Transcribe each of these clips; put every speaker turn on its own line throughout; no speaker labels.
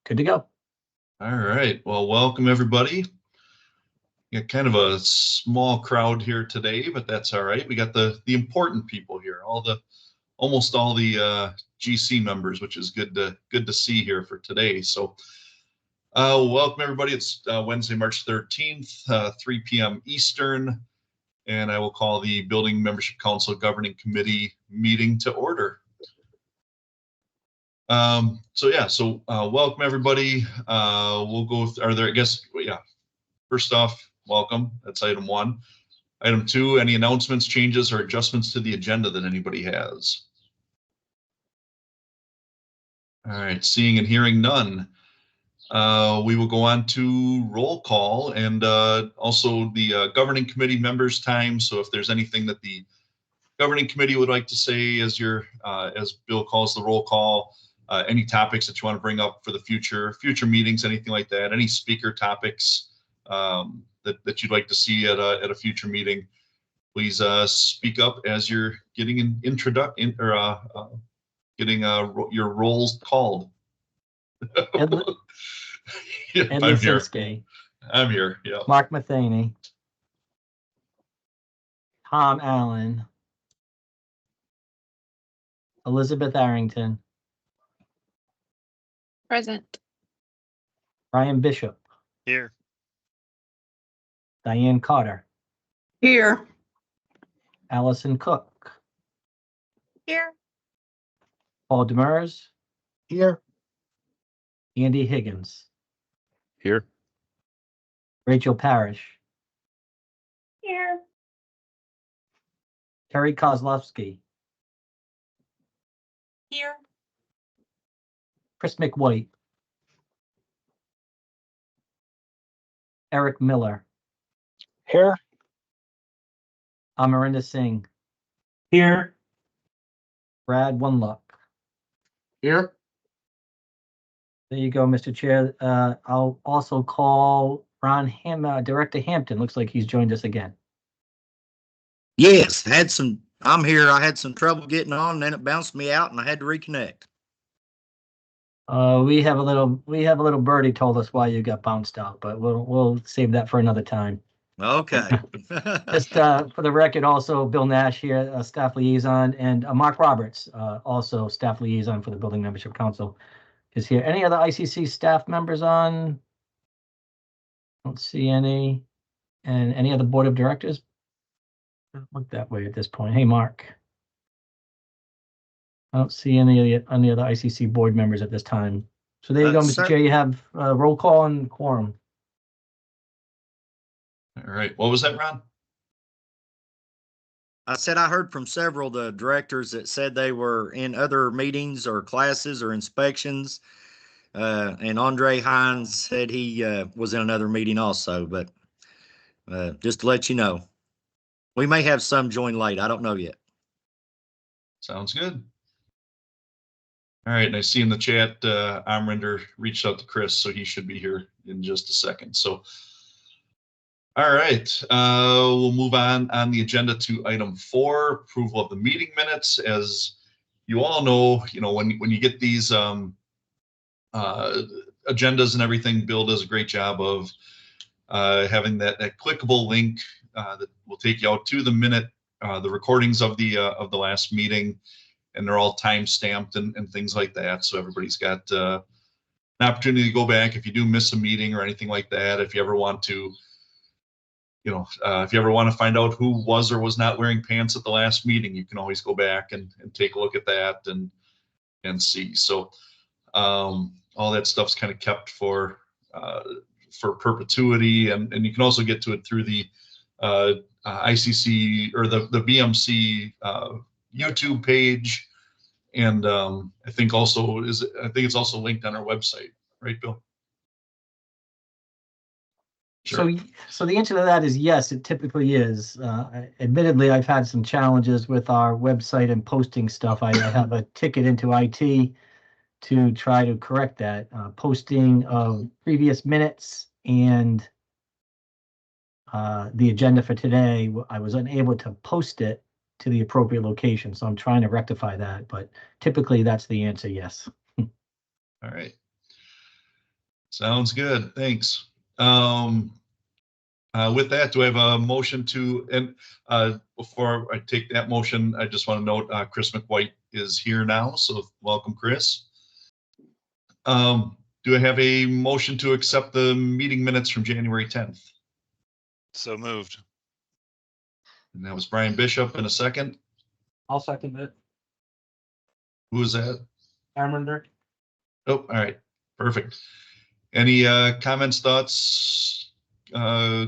Good to go.
All right. Well, welcome everybody. Got kind of a small crowd here today, but that's all right. We got the important people here, almost all the GC members, which is good to see here for today. So welcome everybody. It's Wednesday, March 13th, 3 p.m. Eastern, and I will call the Building Membership Council Governing Committee meeting to order. So welcome everybody. We'll go first off, welcome. That's item 1. Item 2, any announcements, changes, or adjustments to the agenda that anybody has? All right, seeing and hearing none. We will go on to roll call and also the governing committee members' time. So if there's anything that the governing committee would like to say as Bill calls the roll call, any topics that you want to bring up for the future meetings, anything like that, any speaker topics that you'd like to see at a future meeting, please speak up as you're getting an introduction or getting your roles called.
Ed Lisinski.
I'm here. Yeah.
Mark Matheny. Tom Allen. Elizabeth Arrington.
Present.
Brian Bishop.
Here.
Diane Carter.
Here.
Allison Cook.
Here.
Paul Demers.
Here.
Andy Higgins.
Here.
Rachel Parrish.
Here.
Terry Kozlowski.
Here.
Chris McWhite. Eric Miller.
Here.
Amrinder Singh.
Here.
Brad Wungluck.
Here.
There you go, Mr. Chair. I'll also call Director Hampton. Looks like he's joined us again.
Yes, I'm here. I had some trouble getting on, and then it bounced me out, and I had to reconnect.
We have a little birdie told us why you got bounced out, but we'll save that for another time.
Okay.
Just for the record, also Bill Nash here, staff liaison, and Mark Roberts, also staff liaison for the Building Membership Council, is here. Any other ICC staff members on? Don't see any. And any other board of directors? Don't look that way at this point. Hey, Mark. I don't see any other ICC board members at this time. So there you go, Mr. Chair. You have roll call and quorum.
All right. What was that, Ron?
I said I heard from several of the directors that said they were in other meetings or classes or inspections. And Andre Hines said he was in another meeting also, but just to let you know, we may have some join late. I don't know yet.
Sounds good. All right, and I see in the chat, Amrinder reached out to Chris, so he should be here in just a second. So, all right, we'll move on the agenda to item 4, approval of the meeting minutes. As you all know, when you get these agendas and everything, Bill does a great job of having that clickable link that will take you out to the minute, the recordings of the last meeting. And they're all time stamped and things like that. So everybody's got an opportunity to go back if you do miss a meeting or anything like that. If you ever want to, find out who was or was not wearing pants at the last meeting, you can always go back and take a look at that and see. So all that stuff's kind of kept for perpetuity, and you can also get to it through the ICC or the BMC YouTube page, and I think it's also linked on our website, right, Bill? Sure.
So the answer to that is yes, it typically is. Admittedly, I've had some challenges with our website and posting stuff. I have a ticket into IT to try to correct that. Posting of previous minutes and the agenda for today, I was unable to post it to the appropriate location. So I'm trying to rectify that, but typically that's the answer, yes.
All right. Sounds good. Thanks. With that, do I have a motion to, and before I take that motion, I just want to note Chris McWhite is here now. So welcome, Chris. Do I have a motion to accept the meeting minutes from January 10th?
So moved.
And that was Brian Bishop in a second.
I'll second it.
Who was that?
Amrinder.
Oh, all right. Perfect. Any comments, thoughts,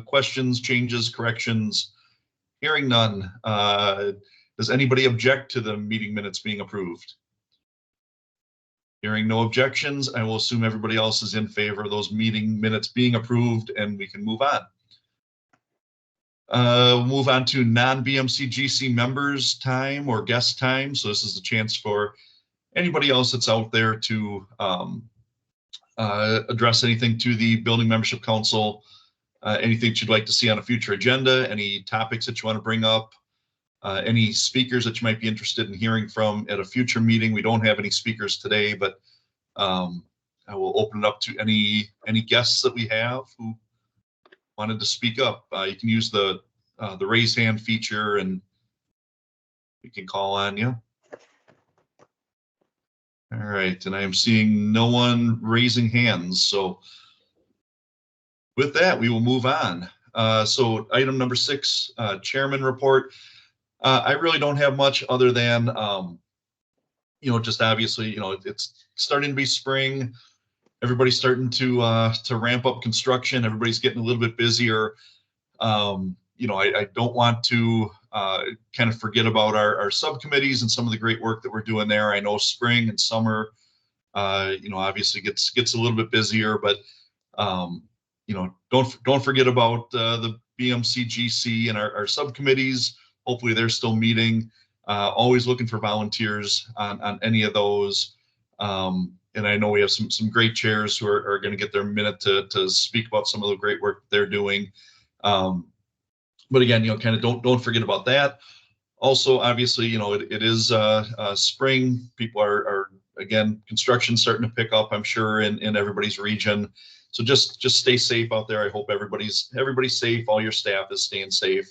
questions, changes, corrections? Hearing none. Does anybody object to the meeting minutes being approved? Hearing no objections, I will assume everybody else is in favor of those meeting minutes being approved, and we can move on. Move on to non-BMC GC members time or guest time. So this is a chance for anybody else that's out there to address anything to the Building Membership Council, anything that you'd like to see on a future agenda, any topics that you want to bring up, any speakers that you might be interested in hearing from at a future meeting. We don't have any speakers today, but I will open it up to any guests that we have who wanted to speak up. You can use the raise hand feature and we can call on you. All right, and I am seeing no one raising hands. So with that, we will move on. So item number 6, chairman report. I really don't have much other than, just obviously, it's starting to be spring. Everybody's starting to ramp up construction. Everybody's getting a little bit busier. I don't want to kind of forget about our subcommittees and some of the great work that we're doing there. I know spring and summer, obviously gets a little bit busier, but don't forget about the BMC GC and our subcommittees. Hopefully they're still meeting. Always looking for volunteers on any of those. And I know we have some great chairs who are going to get their minute to speak about some of the great work they're doing. But again, kind of don't forget about that. Also, obviously, it is spring. People are again, construction starting to pick up, I'm sure, in everybody's region. So just stay safe out there. I hope everybody's safe. All your staff is staying safe.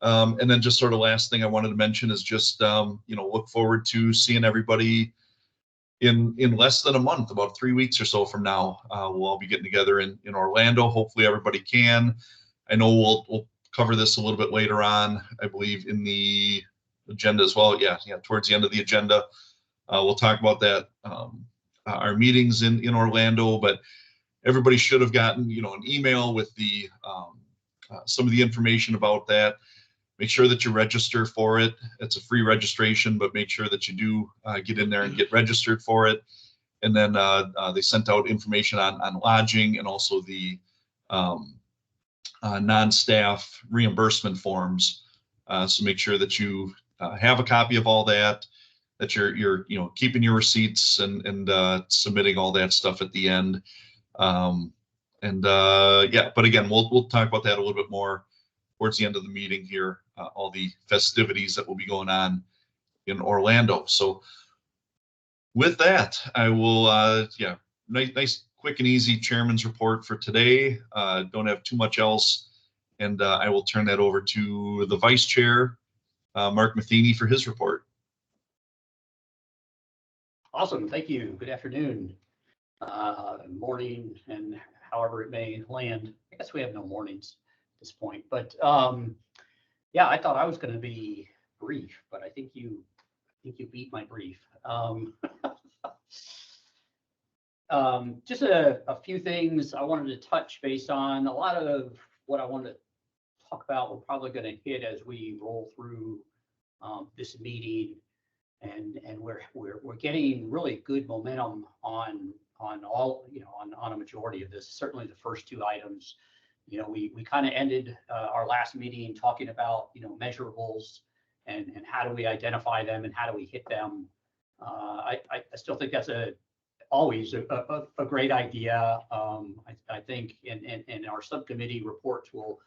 And then just sort of last thing I wanted to mention is just, look forward to seeing everybody in less than a month, about 3 weeks or so from now. We'll all be getting together in Orlando. Hopefully everybody can. I know we'll cover this a little bit later on, I believe, in the agenda as well. Yeah, towards the end of the agenda, we'll talk about that, our meetings in Orlando, but everybody should have gotten, an email with the some of the information about that. Make sure that you register for it. It's a free registration, but make sure that you do get in there and get registered for it. And then they sent out information on lodging and also the non-staff reimbursement forms. So make sure that you have a copy of all that, that you're keeping your receipts and submitting all that stuff at the end. But again, we'll talk about that a little bit more towards the end of the meeting here, all the festivities that will be going on in Orlando. So with that, I will, nice, quick and easy chairman's report for today. Don't have too much else. And I will turn that over to the vice chair, Mark Matheny, for his report.
Awesome. Thank you. Good afternoon, morning, and however it may land. I guess we have no mornings at this point, but I thought I was going to be brief, but I think you beat my brief. Just a few things I wanted to touch base on. A lot of what I wanted to talk about, we're probably going to hit as we roll through this meeting, and we're getting really good momentum on all, on a majority of this. Certainly the first 2 items. We kind of ended our last meeting talking about measurables and how do we identify them and how do we hit them. I still think that's always a great idea. I think in our subcommittee reports we'll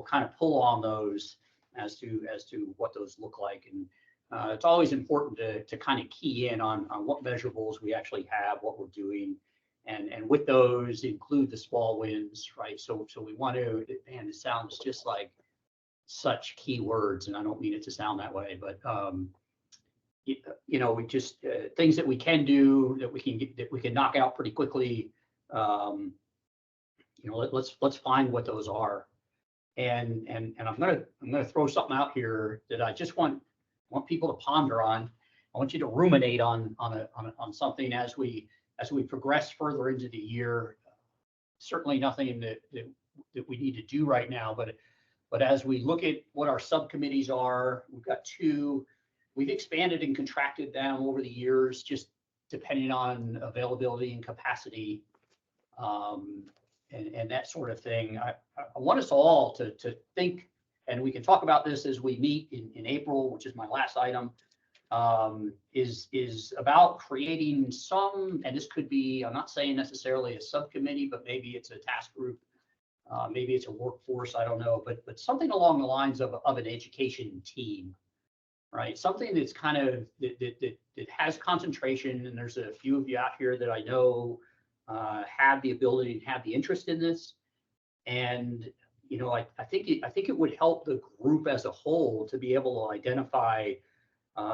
kind of pull on those as to what those look like, and it's always important to kind of key in on what measurables we actually have, what we're doing, And with those include the small wins, right? So we want to, and it sounds just like such key words, and I don't mean it to sound that way, but you know, we just things that we can do that we can get, that we can knock out pretty quickly. You know, let's find what those are. And I'm gonna throw something out here that I just want people to ponder on. I want you to ruminate on something as we progress further into the year. Certainly nothing that we need to do right now, but as we look at what our subcommittees are, we've got two. We've expanded and contracted them over the years, just depending on availability and capacity, and that sort of thing. I want us all to think, and we can talk about this as we meet in April, which is my last item, is about creating some, and this could be, I'm not saying necessarily a subcommittee, but maybe it's a task group, maybe it's a workforce, I don't know, but something along the lines of an education team, right? Something that's kind of, that has concentration, and there's a few of you out here that I know have the ability and have the interest in this. And, you know, I think it would help the group as a whole to be able to identify,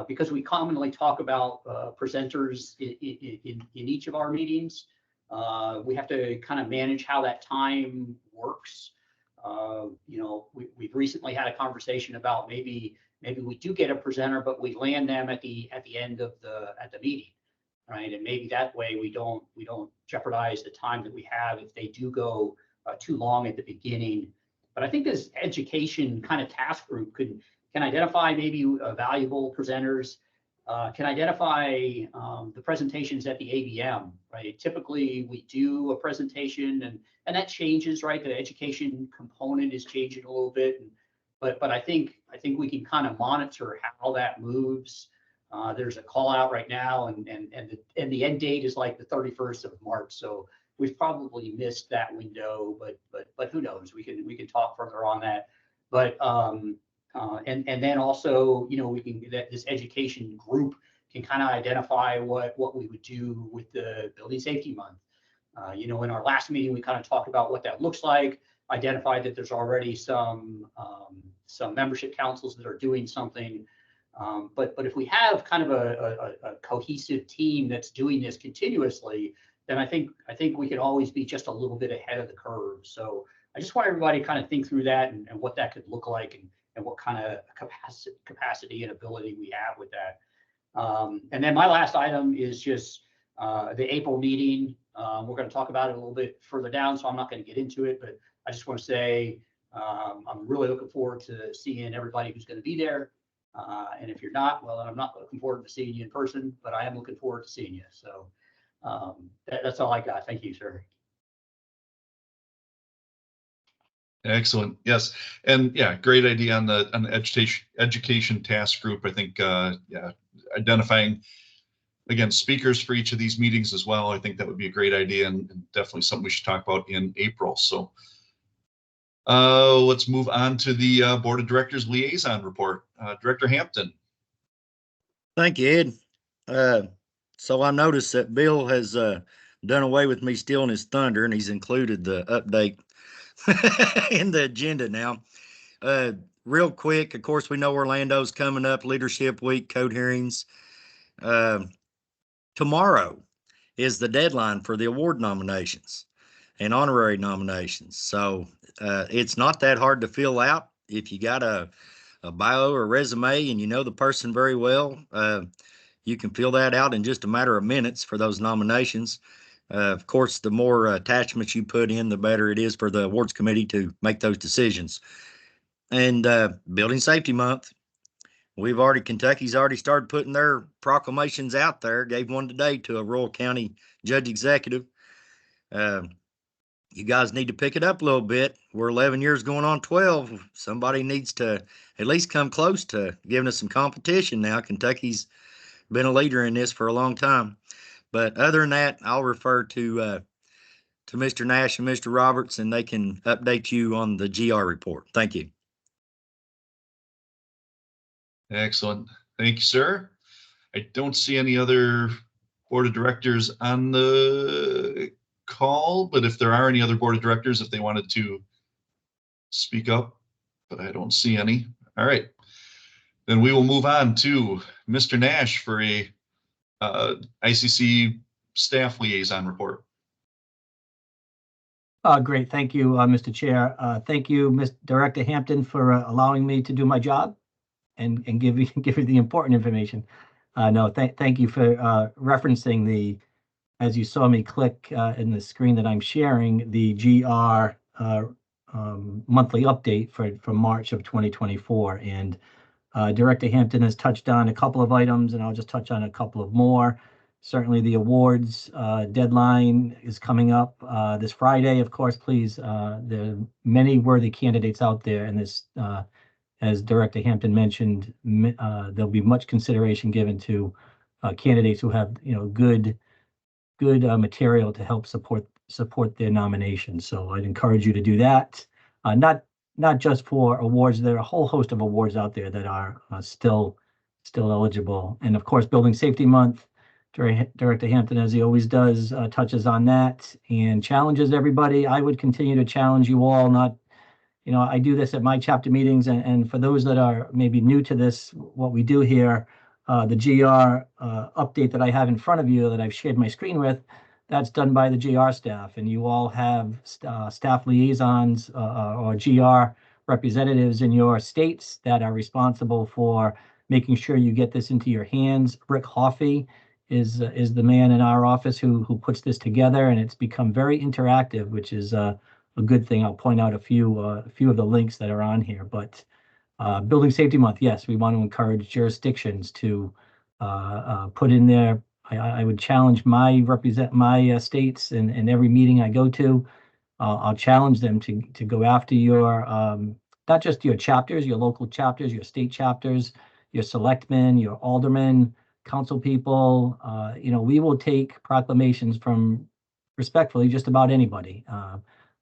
because we commonly talk about presenters in each of our meetings. We have to kind of manage how that time works. You know, we've recently had a conversation about maybe we do get a presenter, but we land them at the end of the meeting, right? And maybe that way we don't jeopardize the time that we have if they do go too long at the beginning. But I think this education kind of task group can identify maybe valuable presenters, can identify the presentations at the ABM, right? Typically we do a presentation and that changes, right? The education component is changing a little bit, but I think we can kind of monitor how that moves. There's a call out right now, and the end date is like the 31st of March, so we've probably missed that window, but who knows? We can talk further on that. But and then also, you know, we can, that this education group can kind of identify what we would do with the Building Safety Month. You know, in our last meeting, we kind of talked about what that looks like, identified that there's already some membership councils that are doing something. But if we have kind of a cohesive team that's doing this continuously, then I think we can always be just a little bit ahead of the curve. So I just want everybody to kind of think through that and what that could look like, and what kind of capacity and ability we have with that. And then my last item is just the April meeting. We're going to talk about it a little bit further down, so I'm not going to get into it, but I just want to say I'm really looking forward to seeing everybody who's going to be there. And if you're not, well, then I'm not looking forward to seeing you in person, but I am looking forward to seeing you. So that's all I got. Thank you, sir.
Excellent. Yes. And yeah, great idea on the education task group. I think, yeah, identifying, again, speakers for each of these meetings as well. I think that would be a great idea, and definitely something we should talk about in April. So let's move on to the Board of Directors Liaison report. Director Hampton.
Thank you, Ed. So I noticed that Bill has done away with me stealing his thunder, and he's included the update in the agenda now. Real quick, of course, we know Orlando's coming up, Leadership Week, code hearings. Tomorrow is the deadline for the award nominations and honorary nominations. So it's not that hard to fill out. If you got a bio or resume and you know the person very well, you can fill that out in just a matter of minutes for those nominations. Of course, the more attachments you put in, the better it is for the awards committee to make those decisions. And Building Safety Month, Kentucky's already started putting their proclamations out there. Gave one today to a Royal County judge executive. You guys need to pick it up a little bit. We're 11 years going on 12. Somebody needs to at least come close to giving us some competition now. Kentucky's been a leader in this for a long time. But other than that, I'll refer to Mr. Nash and Mr. Roberts, and they can update you on the GR report. Thank you.
Excellent. Thank you, sir. I don't see any other Board of Directors on the call, but if there are any other board of directors, if they wanted to speak up, but I don't see any. All right. Then we will move on to Mr. Nash for a ICC staff liaison report.
Great. Thank you, Mr. Chair. Thank you, Mr. Director Hampton, for allowing me to do my job and give you the important information. No, thank you for referencing the, as you saw me click in the screen that I'm sharing, the GR monthly update for March of 2024. And Director Hampton has touched on a couple of items, and I'll just touch on a couple of more. Certainly the awards deadline is coming up this Friday. Of course, please, there are many worthy candidates out there, and this, as Director Hampton mentioned, there'll be much consideration given to candidates who have, good material to help support their nomination. So I'd encourage you to do that. Not just for awards. There are a whole host of awards out there that are still eligible. And of course, Building Safety Month, Director Hampton, as he always does, touches on that and challenges everybody. I would continue to challenge you all. Not, I do this at my chapter meetings, and for those that are maybe new to this, what we do here, the GR update that I have in front of you that I've shared my screen with, that's done by the GR staff, and you all have staff liaisons or GR representatives in your states that are responsible for making sure you get this into your hands. Rick Hoffey is the man in our office who puts this together, and it's become very interactive, which is a good thing. I'll point out a few of the links that are on here. But Building Safety Month, yes, we want to encourage jurisdictions to put in there. I would challenge my states in every meeting I go to. I'll challenge them to go after your not just your chapters, your local chapters, your state chapters, your selectmen, your aldermen, council people. We will take proclamations from respectfully just about anybody.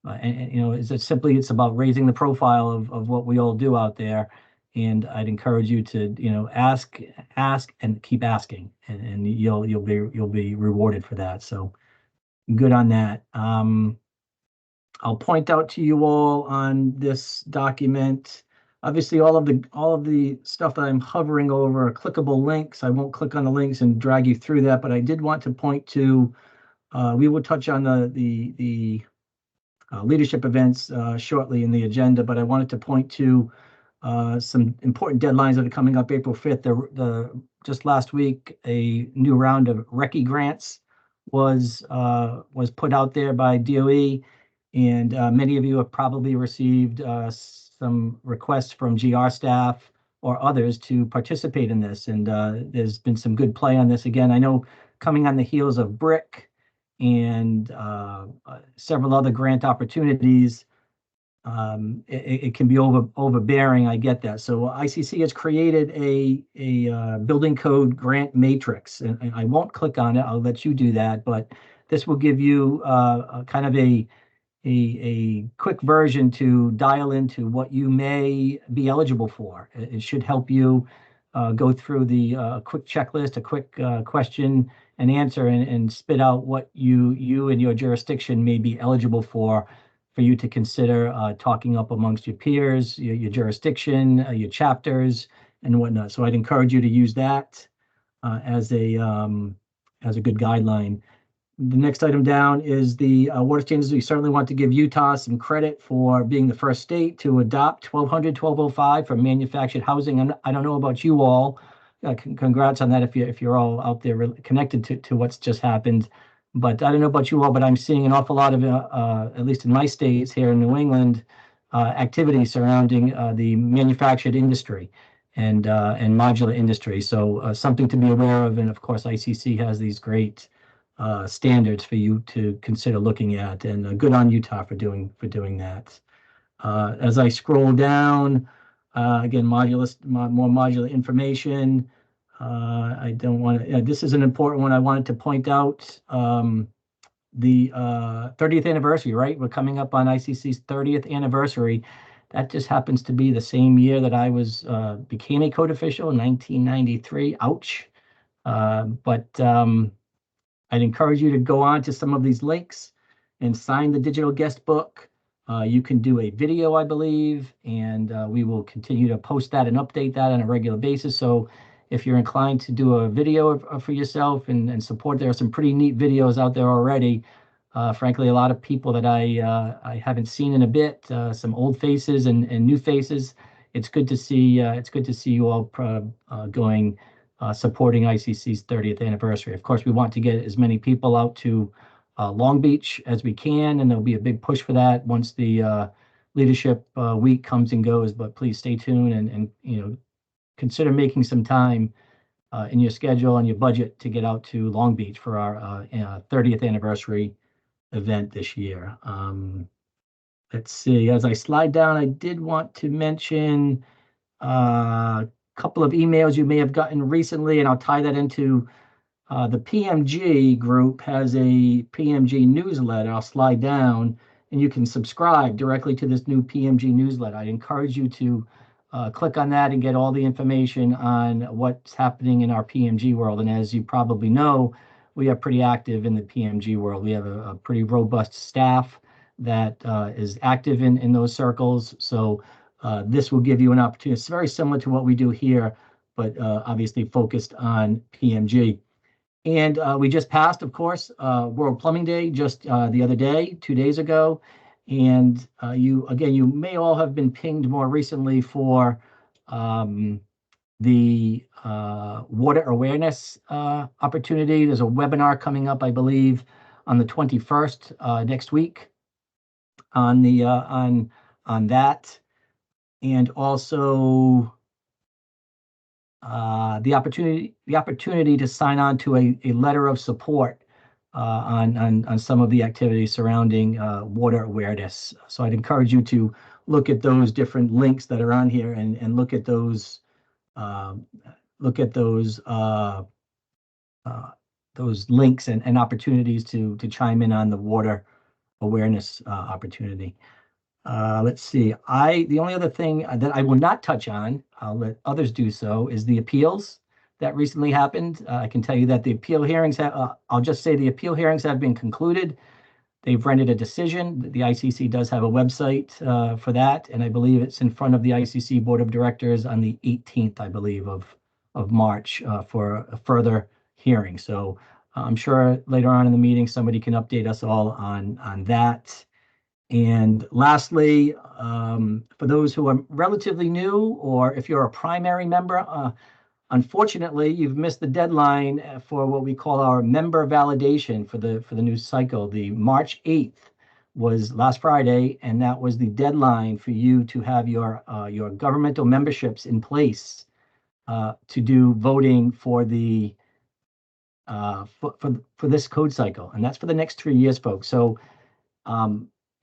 It's about raising the profile of what we all do out there. And I'd encourage you to, ask and keep asking, and you'll be rewarded for that. So good on that. I'll point out to you all on this document. Obviously, all of the stuff that I'm hovering over are clickable links. I won't click on the links and drag you through that, but I did want to point to. We will touch on the leadership events shortly in the agenda, but I wanted to point to some important deadlines that are coming up April 5th. Just last week, a new round of RECI grants was put out there by DOE, and many of you have probably received some requests from GR staff or others to participate in this, and there's been some good play on this. Again, I know coming on the heels of BRIC and several other grant opportunities, it can be overbearing. I get that. So ICC has created a building code grant matrix, and I won't click on it. I'll let you do that. But this will give you kind of a quick version to dial into what you may be eligible for. It should help you go through the quick checklist, a quick question and answer, and spit out what you and your jurisdiction may be eligible for you to consider talking up amongst your peers, your jurisdiction, your chapters, and whatnot. So I'd encourage you to use that as a good guideline. The next item down is the water standards. We certainly want to give Utah some credit for being the first state to adopt 1205 for manufactured housing. I don't know about you all. Congrats on that if you're all out there connected to what's just happened. But I don't know about you all, but I'm seeing an awful lot of, at least in my states here in New England, activity surrounding the manufactured industry and modular industry. So something to be aware of. And of course, ICC has these great standards for you to consider looking at, and good on Utah for doing that. As I scroll down, again, more modular information. I don't want to. This is an important one. I wanted to point out the 30th anniversary. Right, we're coming up on ICC's 30th anniversary. That just happens to be the same year that I became a code official in 1993. Ouch. But I'd encourage you to go on to some of these links and sign the digital guest book. You can do a video, I believe, and we will continue to post that and update that on a regular basis. So if you're inclined to do a video for yourself and support, there are some pretty neat videos out there already. Frankly, a lot of people that I haven't seen in a bit, some old faces and new faces. It's good to see. It's good to see you all going supporting ICC's 30th anniversary. Of course, we want to get as many people out to Long Beach as we can, and there'll be a big push for that once the leadership week comes and goes. But please stay tuned and consider making some time in your schedule and your budget to get out to Long Beach for our 30th anniversary event this year. Let's see, as I slide down, I did want to mention a couple of emails you may have gotten recently, and I'll tie that into the PMG group has a PMG newsletter. I'll slide down and you can subscribe directly to this new PMG newsletter. I encourage you to click on that and get all the information on what's happening in our PMG world. And as you probably know, we are pretty active in the PMG world. We have a pretty robust staff that is active in those circles. So this will give you an opportunity. It's very similar to what we do here, but obviously focused on PMG. And we just passed, of course, World Plumbing Day just the other day, 2 days ago. And you may all have been pinged more recently for the water awareness opportunity. There's a webinar coming up, I believe, on the 21st next week on the on that, and also the opportunity to sign on to a letter of support on some of the activities surrounding water awareness. So I'd encourage you to look at those different links that are on here and look at those links and opportunities to chime in on the water awareness opportunity. Let's see. The only other thing that I will not touch on, I'll let others do so, is the appeals that recently happened. I can tell you that the appeal hearings have, I'll just say the appeal hearings have been concluded. They've rendered a decision. The ICC does have a website for that, and I believe it's in front of the ICC Board of Directors on the 18th, I believe, of March for a further hearing. So I'm sure later on in the meeting, somebody can update us all on that. And lastly, for those who are relatively new, or if you're a primary member, unfortunately, you've missed the deadline for what we call our member validation for the new cycle. The March 8th was last Friday, and that was the deadline for you to have your governmental memberships in place to do voting for the for this code cycle, and that's for the next 3 years, folks. So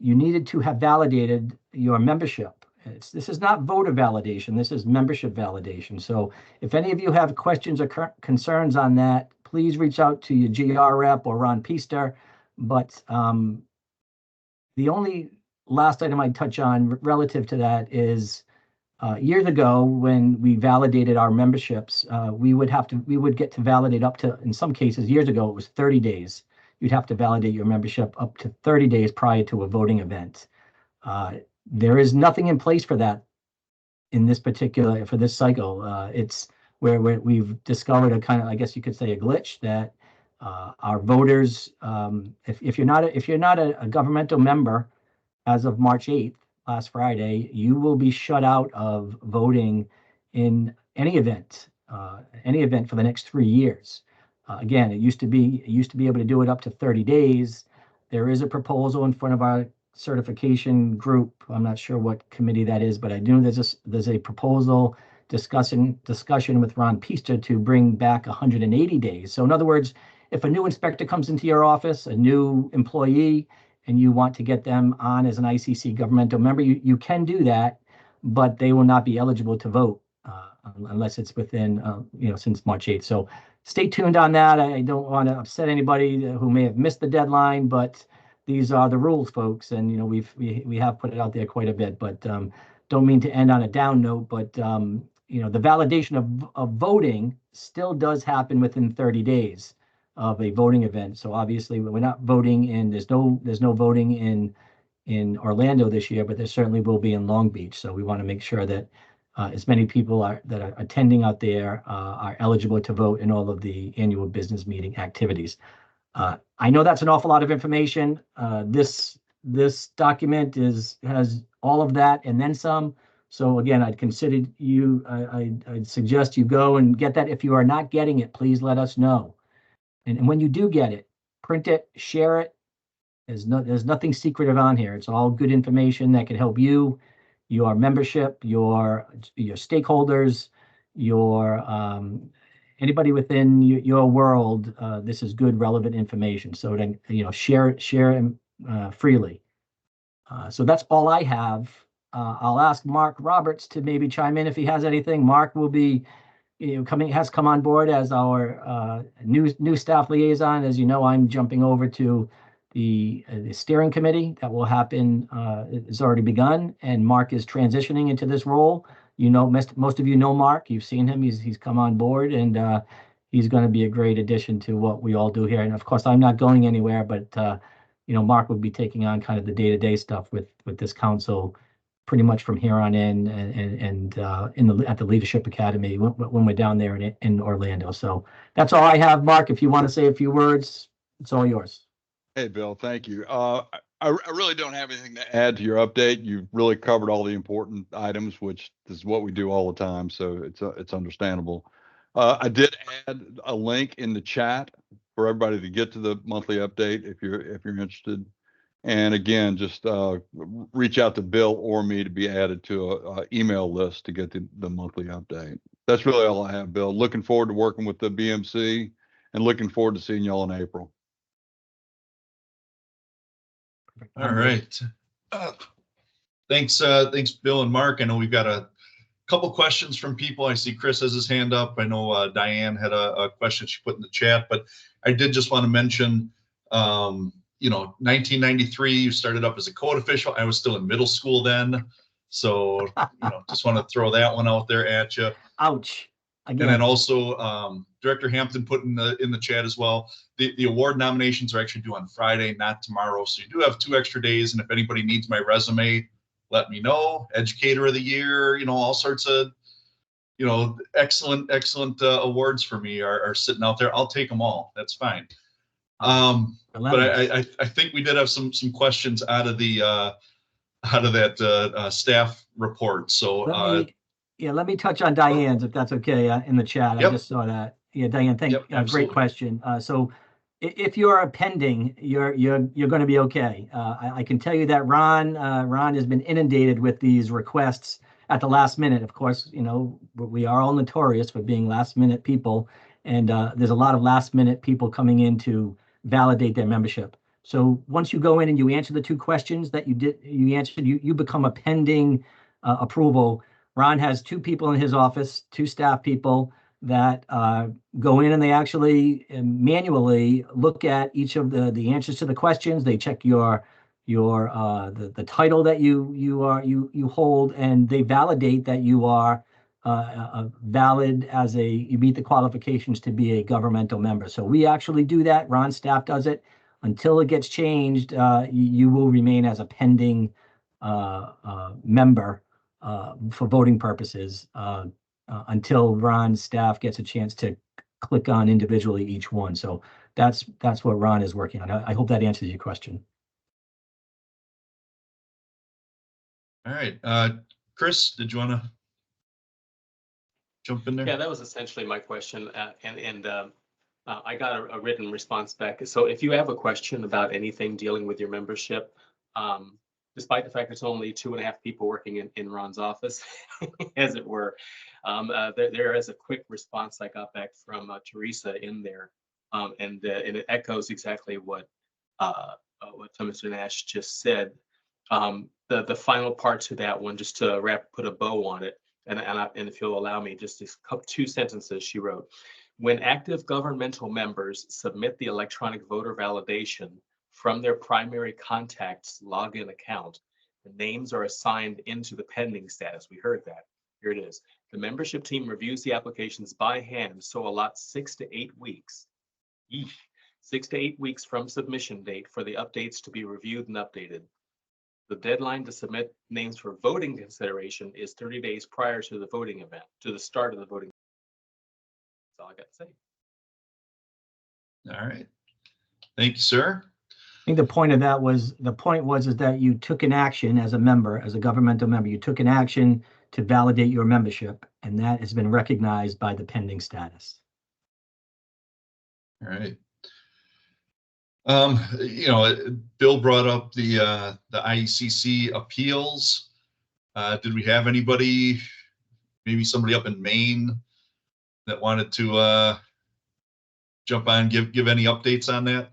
you needed to have validated your membership. This is not voter validation. This is membership validation. So if any of you have questions or concerns on that, please reach out to your GR rep or Ron Peaster. But the only last item I'd touch on relative to that is years ago when we validated our memberships, we would get to validate up to, in some cases, years ago, it was 30 days. You'd have to validate your membership up to 30 days prior to a voting event. There is nothing in place for that in this particular, for this cycle. It's where we've discovered a kind of, I guess you could say, a glitch that our voters, if you're not a governmental member as of March 8th, last Friday, you will be shut out of voting in any event for the next 3 years. Again, it used to be able to do it up to 30 days. There is a proposal in front of our certification group. I'm not sure what committee that is, but I do know there's a proposal discussion with Ron Peaster to bring back 180 days. So in other words, if a new inspector comes into your office, a new employee, and you want to get them on as an ICC governmental member, you can do that, but they will not be eligible to vote unless it's within, since March 8th. So stay tuned on that. I don't want to upset anybody who may have missed the deadline, but these are the rules, folks. And, we have put it out there quite a bit, but don't mean to end on a down note, but, the validation of voting still does happen within 30 days. of a voting event. So obviously we're not voting and there's no voting in Orlando this year, but there certainly will be in Long Beach. So we want to make sure that as many people that are attending out there are eligible to vote in all of the annual business meeting activities. I know that's an awful lot of information. This document has all of that and then some. So again, I'd suggest you go and get that. If you are not getting it, please let us know. And when you do get it, print it, share it. There's nothing secretive on here. It's all good information that can help you, your membership, your stakeholders, your anybody within your world. This is good, relevant information. So then, share it freely. So that's all I have. I'll ask Mark Roberts to maybe chime in if he has anything. Mark will be, has come on board as our new staff liaison. As you know, I'm jumping over to the steering committee. That will happen. It's already begun, and Mark is transitioning into this role. Most of you know Mark. You've seen him. He's come on board, and he's going to be a great addition to what we all do here. And of course, I'm not going anywhere, but Mark will be taking on kind of the day-to-day stuff with this council pretty much from here on in, and at the Leadership Academy when we're down there in Orlando. So that's all I have. Mark, if you want to say a few words, it's all yours.
Hey, Bill, thank you. I really don't have anything to add to your update. You've really covered all the important items, which is what we do all the time, so it's understandable. I did add a link in the chat for everybody to get to the monthly update if you're interested. And again, just reach out to Bill or me to be added to a email list to get the monthly update. That's really all I have, Bill. Looking forward to working with the BMC and looking forward to seeing y'all in April.
All right. Thanks, Bill and Mark. I know we've got a couple questions from people. I see Chris has his hand up. I know Diane had a question she put in the chat, but I did just want to mention, 1993, you started up as a code official. I was still in middle school then. So, just want to throw that one out there at you.
Ouch. Again.
And then also, Director Hampton put in the chat as well. The award nominations are actually due on Friday, not tomorrow. So you do have 2 extra days. And if anybody needs my resume, let me know. Educator of the Year, all sorts of, excellent awards for me are sitting out there. I'll take them all. That's fine. But I think we did have some questions out of that staff report. So
let me touch on Diane's if that's okay in the chat.
Yep.
I just saw that. Yeah, Diane, great question. So if you're pending, you're going to be okay. I can tell you that Ron has been inundated with these requests at the last minute. Of course, we are all notorious for being last minute people, and there's a lot of last minute people coming in to validate their membership. So once you go in and you answer the 2 questions that you answered, you become a pending approval. Ron has 2 people in his office, 2 staff people that go in and they actually manually look at each of the answers to the questions. They check the title that you hold, and they validate that you are valid as you meet the qualifications to be a governmental member. So we actually do that. Ron's staff does it. Until it gets changed, you will remain as a pending member for voting purposes until Ron's staff gets a chance to click on individually each one. So that's what Ron is working on. I hope that answers your question.
all right. Chris, did you want to jump in there?
Yeah, that was essentially my question. I got a written response back. So if you have a question about anything dealing with your membership, despite the fact it's only 2.5 people working in Ron's office, as it were, there is a quick response I got back from Teresa in there, and it echoes exactly what Mr. Nash just said. The final part to that one, just to put a bow on it, and if you'll allow me, just 2 sentences she wrote. When active governmental members submit the electronic voter validation from their primary contact's login account, the names are assigned into the pending status. We heard that. Here it is. The membership team reviews the applications by hand, so allot 6 to 8 weeks 6 to 8 weeks from submission date for the updates to be reviewed and updated. The deadline to submit names for voting consideration is 30 days prior to the voting event, to the start of the voting. That's all I got to say.
All right. Thank you, sir.
I think the point of that was, is that you took an action as a member, as a governmental member, you took an action to validate your membership, and that has been recognized by the pending status.
All right. Bill brought up the ICC appeals. Did we have anybody, maybe somebody up in Maine, that wanted to jump on, give any updates on that?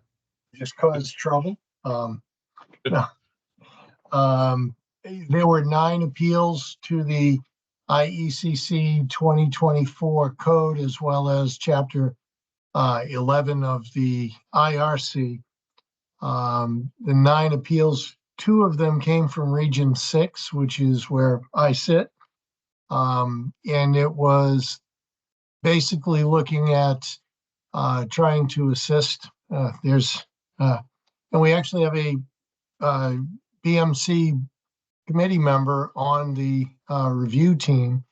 Just cause trouble. No. There were 9 appeals to the IECC 2024 code, as well as Chapter 11 of the IRC. The 9 appeals, 2 of them came from Region 6, which is where I sit. And it was basically looking at trying to assist. And we actually have a BMC committee member on the review team.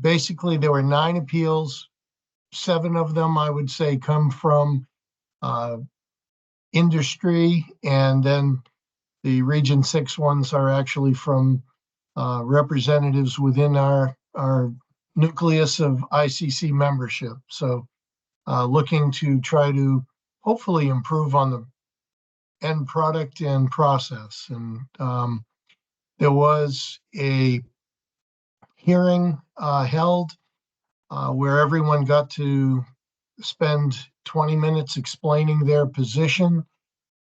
Basically, there were 9 appeals. 7 of them, I would say, come from industry, and then the Region 6 ones are actually from representatives within our nucleus of ICC membership. So looking to try to hopefully improve on the end product and process. And there was a hearing held where everyone got to spend 20 minutes explaining their position.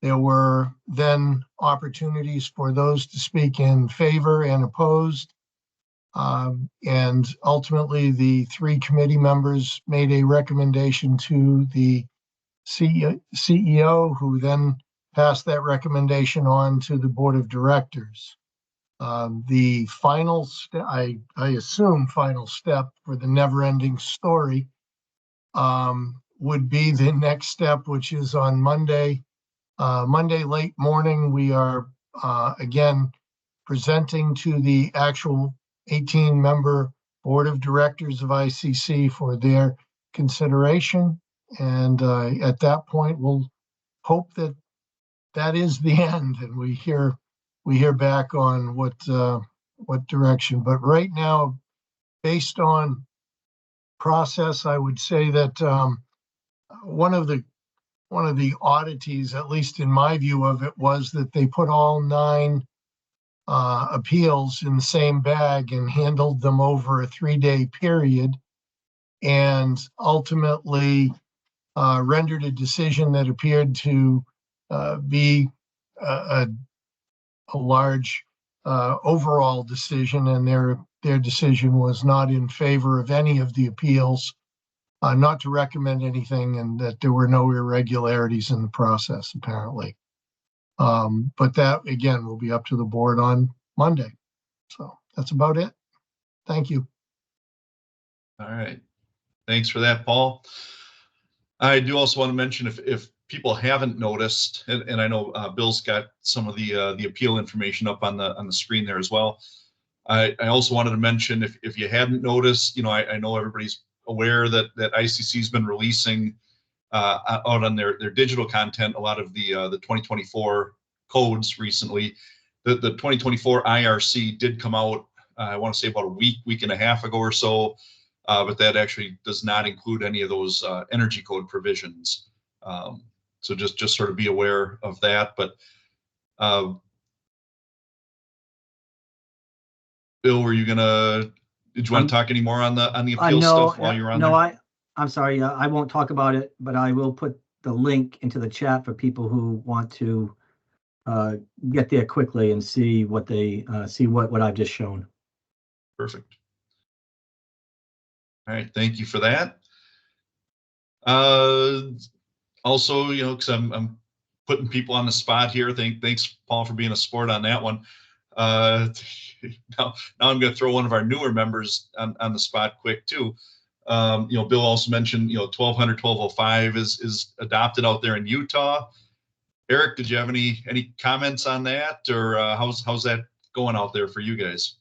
There were then opportunities for those to speak in favor and opposed. And ultimately, the 3 committee members made a recommendation to the CEO, who then passed that recommendation on to the board of directors. The final step, I assume final step for the never-ending story, would be the next step, which is on Monday. Monday late morning, we are again presenting to the actual 18-member board of directors of ICC for their consideration. And at that point, we'll hope that that is the end, and we hear back on what direction. But right now, based on process, I would say that one of the oddities, at least in my view of it, was that they put all 9 appeals in the same bag and handled them over a 3-day period, and ultimately rendered a decision that appeared to be a large overall decision, and their decision was not in favor of any of the appeals, not to recommend anything, and that there were no irregularities in the process, apparently. But that, again, will be up to the board on Monday. So that's about it. Thank you.
All right. Thanks for that, Paul. I do also want to mention, if people haven't noticed, and I know Bill's got some of the appeal information up on the screen there as well. I also wanted to mention, if you hadn't noticed, I know everybody's aware that ICC's been releasing out on their digital content a lot of the 2024 codes recently. The 2024 IRC did come out, I want to say about a week and a half ago or so, but that actually does not include any of those energy code provisions. So just sort of be aware of that. But Bill, did you want to talk any more on the appeal stuff while you're on there?
I'm sorry, I won't talk about it, but I will put the link into the chat for people who want to get there quickly and see what what I've just shown.
Perfect. All right, thank you for that. Also, because I'm putting people on the spot here. Thanks, Paul, for being a sport on that one. Now I'm going to throw one of our newer members on the spot quick too. Bill also mentioned, 1200, 1205 is adopted out there in Utah. Eric, did you have any comments on that, or how's that going out there for you guys?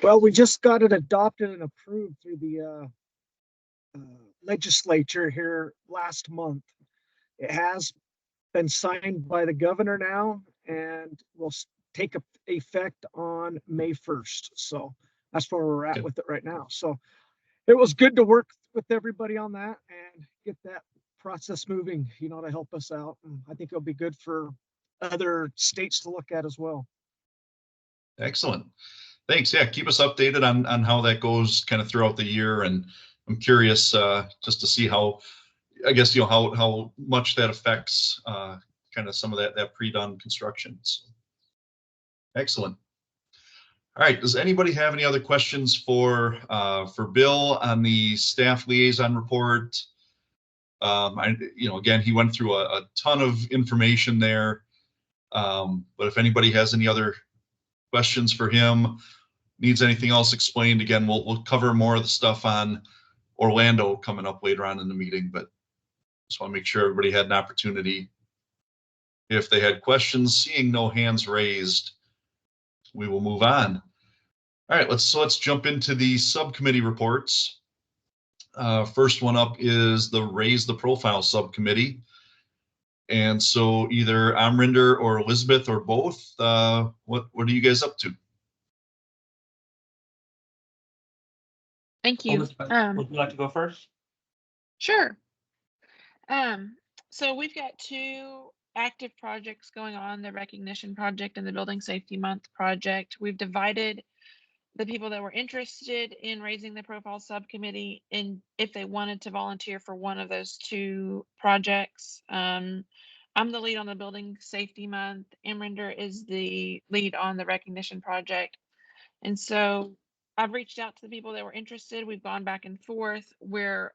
Well, we just got it adopted and approved through the legislature here last month. It has been signed by the governor now and will take effect on May 1st. So that's where we're at with it right now. So it was good to work with everybody on that and get that process moving, to help us out. And I think it'll be good for other states to look at as well.
Excellent. Thanks. Yeah, keep us updated on how that goes kind of throughout the year. And I'm curious just to see how, I guess, how much that affects kind of some of that pre-done construction. So, excellent. All right. Does anybody have any other questions for Bill on the staff liaison report? Again, he went through a ton of information there. But if anybody has any other questions for him, needs anything else explained, again, we'll cover more of the stuff on Orlando coming up later on in the meeting, but just want to make sure everybody had an opportunity. If they had questions, seeing no hands raised, we will move on. All right, let's jump into the subcommittee reports. First one up is the Raise the Profile subcommittee. And so either Amrinder or Elizabeth or both, what are you guys up to?
Thank you.
Would you like to go first?
Sure. So we've got two active projects going on, the Recognition Project and the Building Safety Month project. We've divided the people that were interested in raising the profile subcommittee in if they wanted to volunteer for one of those two projects. I'm the lead on the Building Safety Month. Amrinder is the lead on the Recognition Project. And so I've reached out to the people that were interested. We've gone back and forth where,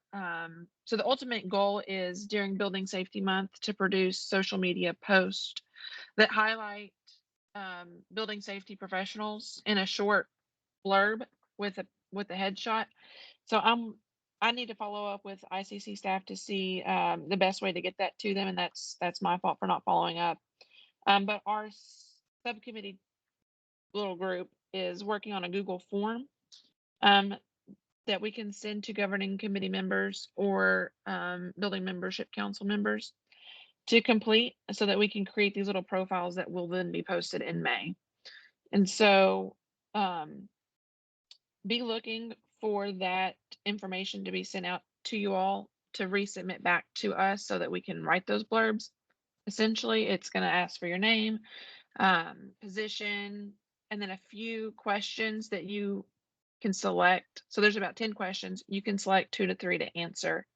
so the ultimate goal is during Building Safety Month to produce social media posts that highlight building safety professionals in a short blurb with a headshot. So I need to follow up with ICC staff to see the best way to get that to them, and that's my fault for not following up. But our subcommittee little group is working on a Google form that we can send to governing committee members or building membership council members to complete so that we can create these little profiles that will then be posted in May. And so be looking for that information to be sent out to you all to resubmit back to us so that we can write those blurbs. Essentially, it's going to ask for your name, position, and then a few questions that you can select. So there's about 10 questions. You can select 2 to 3 to answer.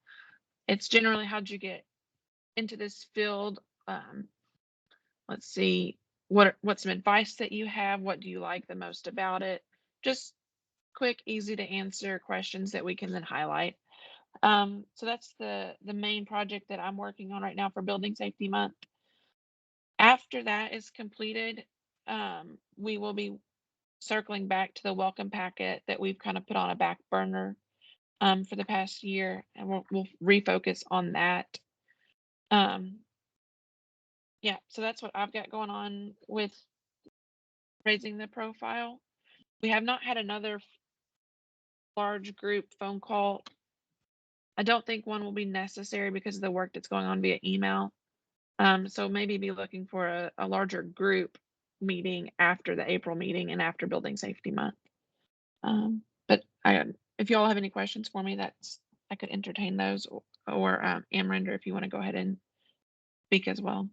It's generally, how'd you get into this field? Let's see, what's some advice that you have? What do you like the most about it? Just quick, easy to answer questions that we can then highlight. So that's the main project that I'm working on right now for Building Safety Month. After that is completed, we will be circling back to the welcome packet that we've kind of put on a back burner for the past year, and we'll refocus on that. Yeah, so that's what I've got going on with raising the profile. We have not had another large group phone call. I don't think one will be necessary because of the work that's going on via email. So maybe be looking for a larger group meeting after the April meeting and after Building Safety Month. But if you all have any questions for me, I could entertain those, or Amrinder, if you want to go ahead and speak as well.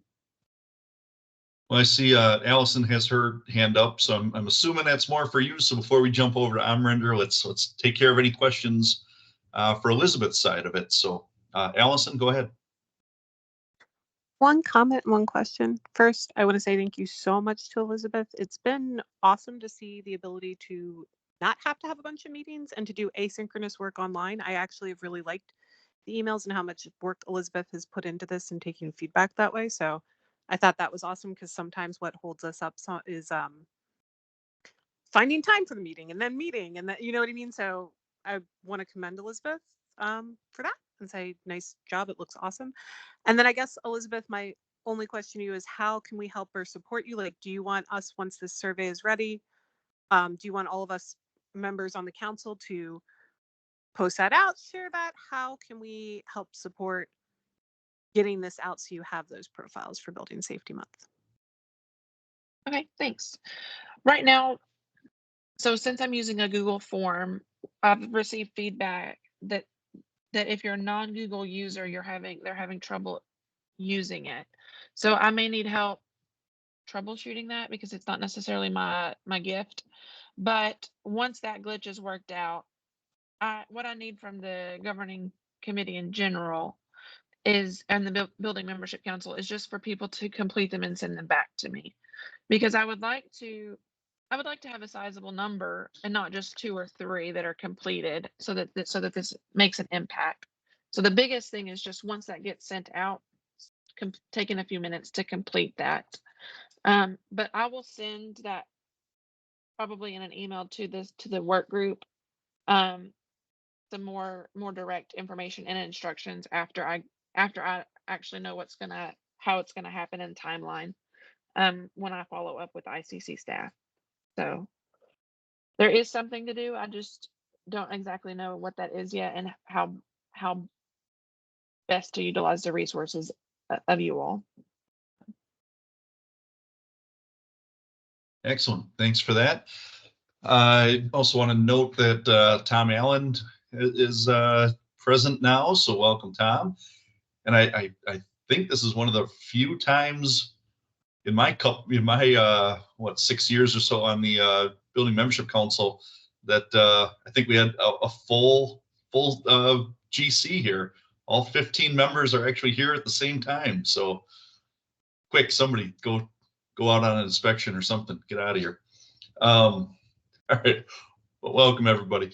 Well, I see Allison has her hand up, so I'm assuming that's more for you. So before we jump over to Amrinder, let's take care of any questions for Elizabeth's side of it. So Allison, go ahead.
One comment, one question. First, I want to say thank you so much to Elizabeth. It's been awesome to see the ability to not have to have a bunch of meetings and to do asynchronous work online. I actually have really liked the emails and how much work Elizabeth has put into this and taking feedback that way. So I thought that was awesome, because sometimes what holds us up is finding time for the meeting and then meeting and that, you know what I mean? So I want to commend Elizabeth for that and say, nice job. It looks awesome. And then I guess, Elizabeth, my only question to you is how can we help or support you? Like, do you want us, once this survey is ready, do you want all of us members on the council to post that out, share that? How can we help support getting this out so you have those profiles for Building Safety Month?
Okay, thanks. Right now, so since I'm using a Google form, I've received feedback that if you're a non-Google user, they're having trouble using it. So I may need help troubleshooting that because it's not necessarily my gift. But once that glitch is worked out, what I need from the governing committee in general is, and the building membership council, is just for people to complete them and send them back to me, because I would like to have a sizable number and not just 2 or 3 that are completed, so that this makes an impact. So the biggest thing is just once that gets sent out, taking a few minutes to complete that. But I will send that probably in an email to the work group, some more direct information and instructions after I actually know how it's gonna happen in timeline, when I follow up with ICC staff. So there is something to do. I just don't exactly know what that is yet and how best to utilize the resources of you all.
Excellent. Thanks for that. I also want to note that Tom Allen is present now, so welcome, Tom. And I think this is one of the few times in my 6 years or so on the building membership council that I think we had a full GC here. All 15 members are actually here at the same time. So quick, somebody go out on an inspection or something. Get out of here. All right. Well, welcome everybody.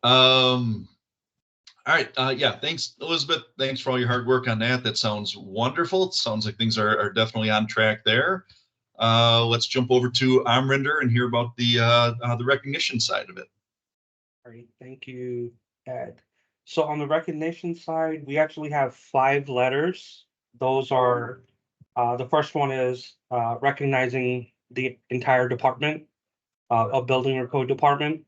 All right. Yeah. Thanks, Elizabeth. Thanks for all your hard work on that. That sounds wonderful. It sounds like things are definitely on track there. Let's jump over to Amrinder and hear about the recognition side of it.
All right, thank you, Ed. So on the recognition side, we actually have 5 letters. Those are, the first one is recognizing the entire department, of building or code department.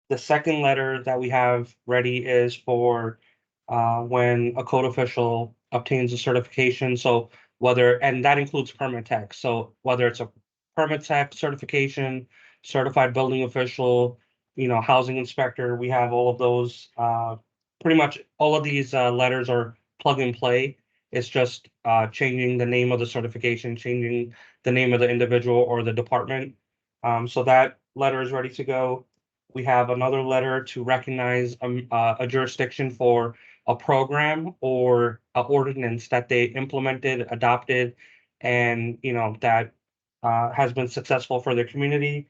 The second letter that we have ready is for when a code official obtains a certification. So and that includes permit tech. So whether it's a permit tech certification, certified building official, housing inspector, we have all of those. Pretty much all of these letters are plug and play. It's just changing the name of the certification, changing the name of the individual or the department. So that letter is ready to go. We have another letter to recognize a jurisdiction for a program or an ordinance that they implemented, adopted, and that has been successful for their community.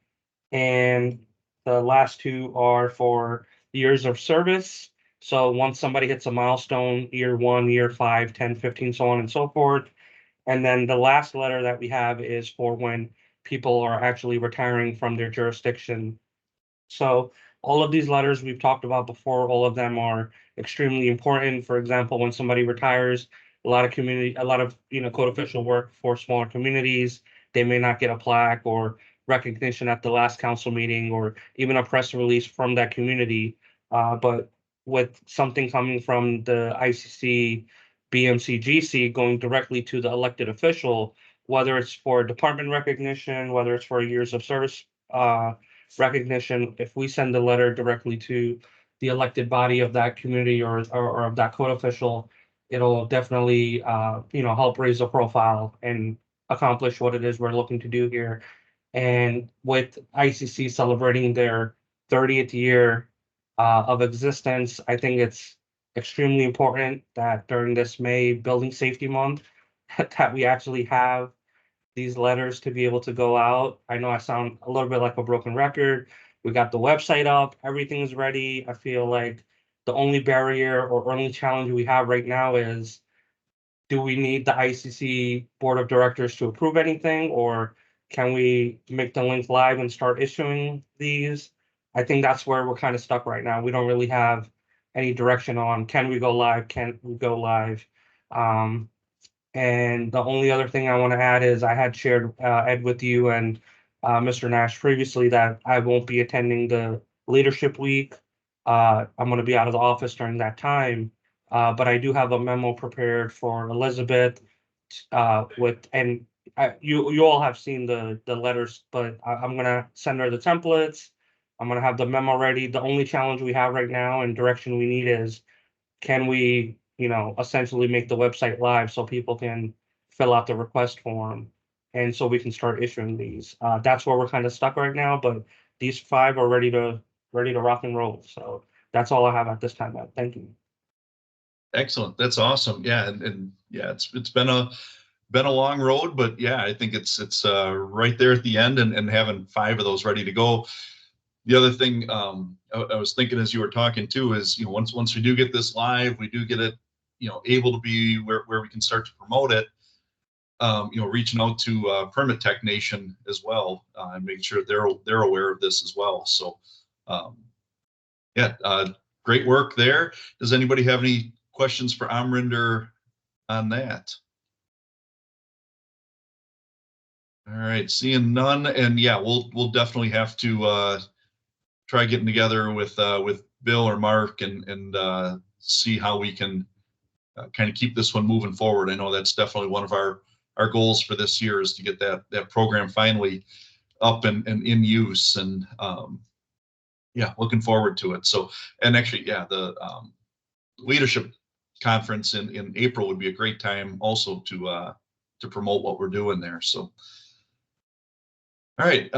And the last 2 are for years of service. So once somebody hits a milestone, year 1, year 5, 10, 15, so on and so forth. And then the last letter that we have is for when people are actually retiring from their jurisdiction. So all of these letters we've talked about before, all of them are extremely important. For example, when somebody retires, a lot of code official work for smaller communities, they may not get a plaque or recognition at the last council meeting or even a press release from that community. But with something coming from the ICC BMC GC going directly to the elected official, whether it's for department recognition, whether it's for years of service recognition, if we send a letter directly to the elected body of that community or of that code official, it'll definitely help raise the profile and accomplish what it is we're looking to do here. And with ICC celebrating their 30th year of existence, I think it's extremely important that during this May Building Safety Month that we actually have these letters to be able to go out. I know I sound a little bit like a broken record. We got the website up, everything is ready. I feel like the only barrier or only challenge we have right now is, do we need the ICC board of directors to approve anything, or Can we make the link live and start issuing these? I think that's where we're kind of stuck right now. We don't really have any direction on, can we go live? Can't we go live? And the only other thing I want to add is I had shared, Ed, with you and Mr. Nash previously that I won't be attending the leadership week. I'm going to be out of the office during that time, but I do have a memo prepared for Elizabeth you all have seen the letters, but I'm going to send her the templates. I'm going to have the memo ready. The only challenge we have right now and direction we need is, can we, essentially make the website live so people can fill out the request form, and so we can start issuing these. That's where we're kind of stuck right now, but these 5 are ready to rock and roll. So that's all I have at this time. Thank you.
Excellent. That's awesome. Yeah, and yeah, it's been a long road, but yeah, I think it's right there at the end, and having 5 of those ready to go. The other thing I was thinking as you were talking too is, once we do get this live, we do get it, able to be where we can start to promote it. Reaching out to Permit Tech Nation as well, and making sure they're aware of this as well. So, yeah, great work there. Does anybody have any questions for Amrinder on that? All right, seeing none, and yeah, we'll definitely have to try getting together with Bill or Mark and see how we can kind of keep this one moving forward. I know that's definitely one of our goals for this year, is to get that program finally up and in use, and yeah, looking forward to it. So, and actually, yeah, the leadership conference in April would be a great time also to promote what we're doing there. So, all right,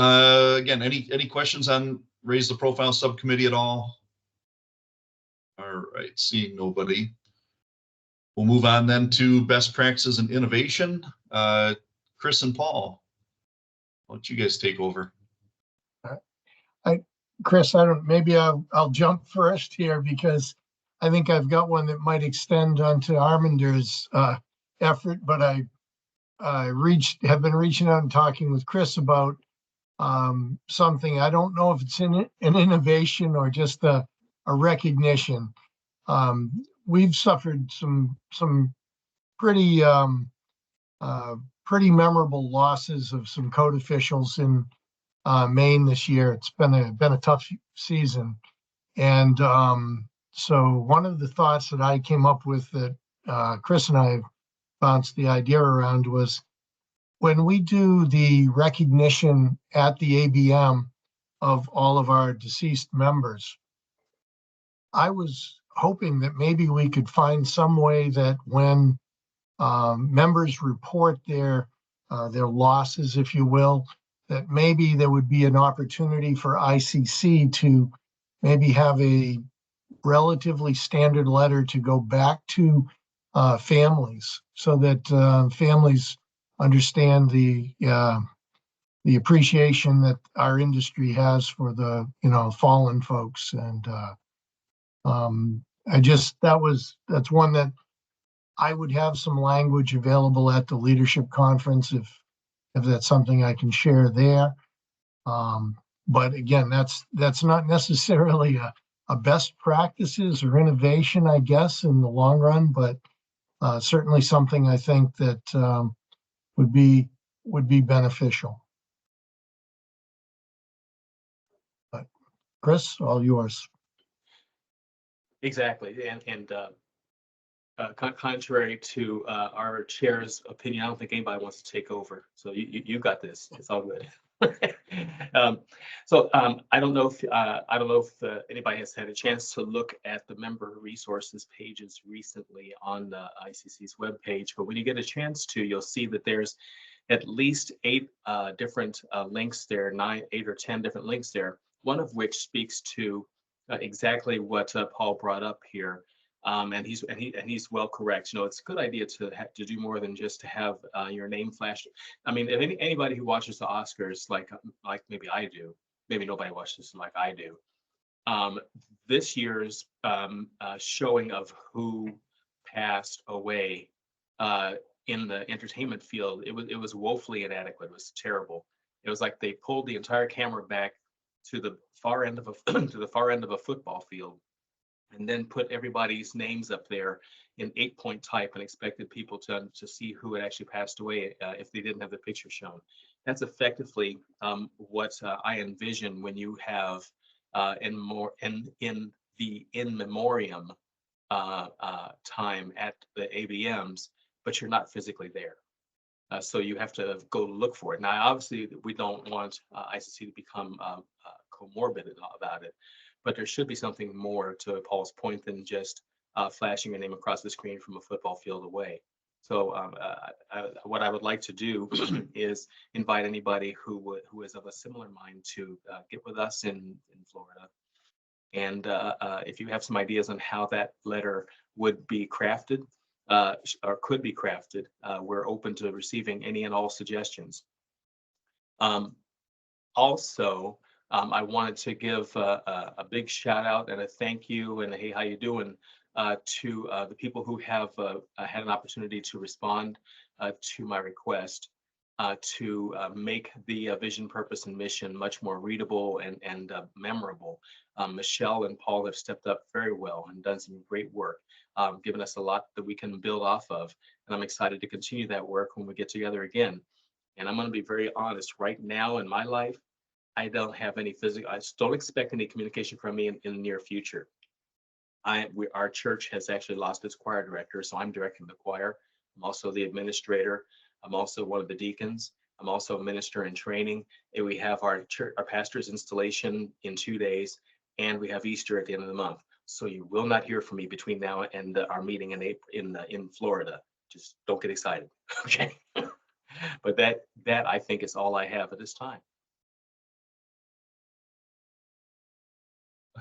again, any questions on Raise the Profile Subcommittee at all? All right, seeing nobody. We'll move on then to best practices and innovation. Chris and Paul, I'll let you guys take over.
Chris, maybe I'll jump first here, because I think I've got one that might extend onto Arminder's effort, but I have been reaching out and talking with Chris about something. I don't know if it's an innovation or just a recognition. We've suffered some pretty memorable losses of some code officials in Maine this year. It's been a tough season, and so one of the thoughts that I came up with, that Chris and I bounced the idea around, was when we do the recognition at the ABM of all of our deceased members, I was hoping that maybe we could find some way that when members report their losses, if you will, that maybe there would be an opportunity for ICC to maybe have a relatively standard letter to go back to families, so that families understand the appreciation that our industry has for the fallen folks. And that's one that I would have some language available at the leadership conference if that's something I can share there. But again, that's not necessarily a best practices or innovation, I guess, in the long run, but certainly something I think that would be beneficial. But Chris, all yours.
Exactly, and contrary to our chair's opinion, I don't think anybody wants to take over. So you got this. It's all good. I don't know if anybody has had a chance to look at the member resources pages recently on the ICC's webpage, but when you get a chance to, you'll see that there's at least 8 different links there, 8 or 10 different links there, one of which speaks to exactly what Paul brought up here. And he's well correct. It's a good idea to do more than just to have your name flashed. I mean, if anybody who watches the Oscars, like maybe I do, maybe nobody watches them like I do. This year's showing of who passed away in the entertainment field, it was woefully inadequate. It was terrible. It was like they pulled the entire camera back to the far end of a to the far end of a football field, and then put everybody's names up there in 8-point type and expected people to see who had actually passed away if they didn't have the picture shown. That's effectively what I envision when you have in the in memoriam time at the ABMs, but you're not physically there. So you have to go look for it. Now, obviously, we don't want ICC to become comorbid about it, but there should be something more to Paul's point than just flashing your name across the screen from a football field away. So what I would like to do is invite anybody who is of a similar mind to get with us in Florida. And if you have some ideas on how that letter would be crafted or could be crafted, we're open to receiving any and all suggestions. Also, I wanted to give a big shout out and a thank you and a hey, how you doing to the people who have had an opportunity to respond to my request to make the vision, purpose, and mission much more readable and memorable. Michelle and Paul have stepped up very well and done some great work, given us a lot that we can build off of. And I'm excited to continue that work when we get together again. And I'm going to be very honest, right now in my life, I don't have any physical, I don't expect any communication from me in the near future. Our church has actually lost its choir director, so I'm directing the choir. I'm also the administrator. I'm also one of the deacons. I'm also a minister in training. And we have our pastor's installation in 2 days, and we have Easter at the end of the month. So you will not hear from me between now and our meeting in April in Florida. Just don't get excited, okay? But that I think is all I have at this time.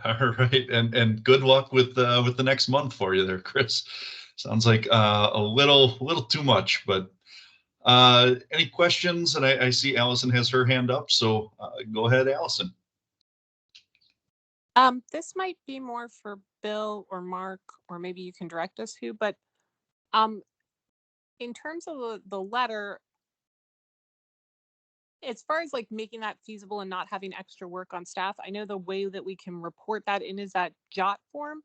All right, and good luck with the next month for you there, Chris. Sounds like a little too much, but any questions? And I see Allison has her hand up, so go ahead, Allison.
This might be more for Bill or Mark, or maybe you can direct us who, but in terms of the letter, as far as like making that feasible and not having extra work on staff, I know the way that we can report that in is that JOT form.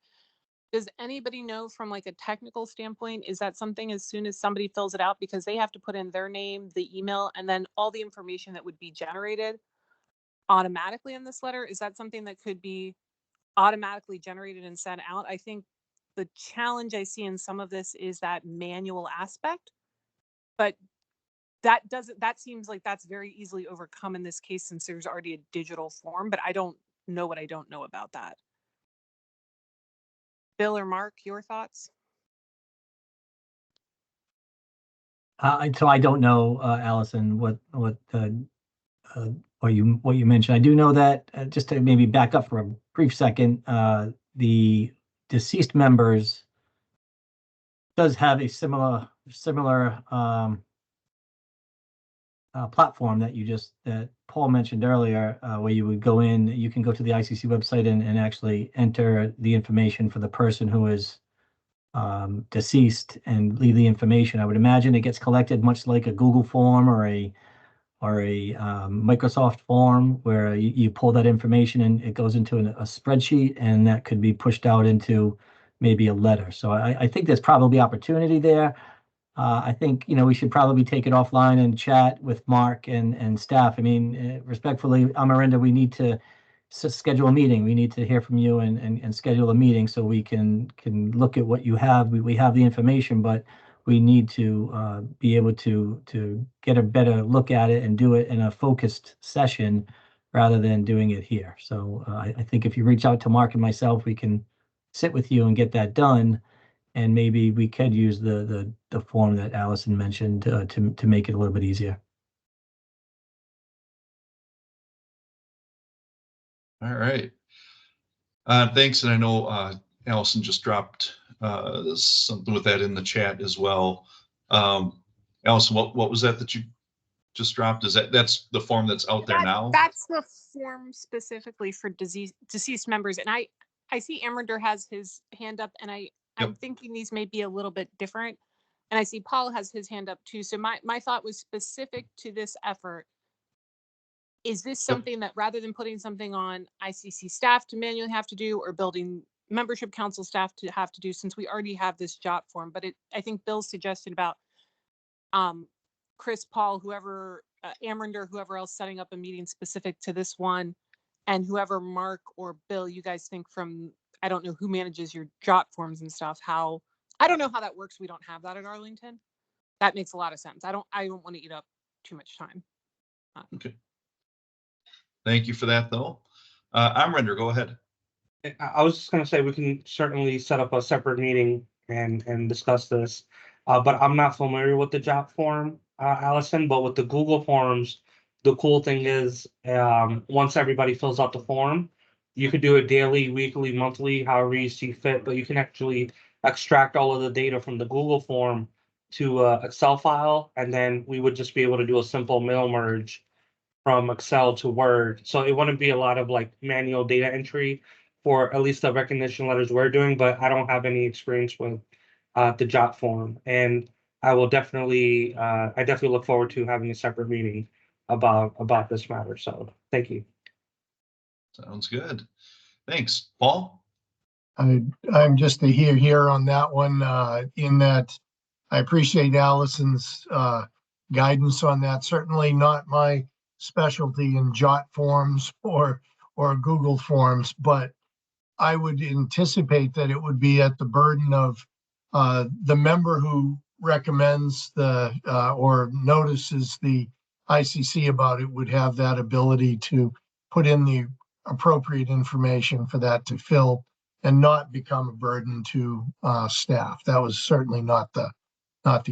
Does anybody know from like a technical standpoint, is that something as soon as somebody fills it out, because they have to put in their name, the email, and then all the information that would be generated automatically in this letter? Is that something that could be automatically generated and sent out? I think the challenge I see in some of this is that manual aspect, but that seems like that's very easily overcome in this case since there's already a digital form, but I don't know what I don't know about that. Bill or Mark, your thoughts?
So I don't know, Allison, what you mentioned. I do know that just to maybe back up for a brief second, the deceased members does have a similar platform that Paul mentioned earlier, where you would go in. You can go to the ICC website and actually enter the information for the person who is deceased and leave the information. I would imagine it gets collected much like a Google form or a Microsoft form, where you pull that information and it goes into a spreadsheet, and that could be pushed out into maybe a letter. So I think there's probably opportunity there. I think, we should probably take it offline and chat with Mark and staff. I mean, respectfully, Amrinder, we need to schedule a meeting. We need to hear from you and schedule a meeting so we can look at what you have. We have the information, but we need to be able to get a better look at it and do it in a focused session rather than doing it here. So I think if you reach out to Mark and myself, we can sit with you and get that done. And maybe we could use the form that Allison mentioned to make it a little bit easier.
All right. Thanks. And I know Allison just dropped something with that in the chat as well. Allison, what was that you just dropped? That's the form that's out there now?
That's the form specifically for deceased members. And I see Amrinder has his hand up, and I'm thinking these may be a little bit different. And I see Paul has his hand up too. So my thought was specific to this effort. is this something that rather than putting something on ICC staff to manually have to do or building membership council staff to have to do, since we already have this job form? But I think Bill's suggestion about Chris, Paul, whoever, Amrinder, whoever else setting up a meeting specific to this one, and whoever Mark or Bill you guys think from, I don't know who manages your jot forms and stuff, how, I don't know how that works. We don't have that at Arlington. That makes a lot of sense. I don't want to eat up too much time.
Okay. Thank you for that, though. Amrinder, go ahead.
I was just going to say we can certainly set up a separate meeting and discuss this, but I'm not familiar with the job form, Allison. But with the Google Forms, the cool thing is once everybody fills out the form, you could do it daily, weekly, monthly, however you see fit. But you can actually extract all of the data from the Google form to Excel file, and then we would just be able to do a simple mail merge from Excel to Word. So it wouldn't be a lot of like manual data entry for at least the recognition letters we're doing, but I don't have any experience with the jot form. And I will definitely, I definitely look forward to having a separate meeting about this matter. So thank you.
Sounds good. Thanks. Paul?
I'm just to hear on that one, in that I appreciate Allison's guidance on that. Certainly not my specialty in jot forms or Google forms, but I would anticipate that it would be at the burden of the member who recommends the or notices the ICC about it would have that ability to put in the appropriate information for that to fill and not become a burden to staff. That was certainly not the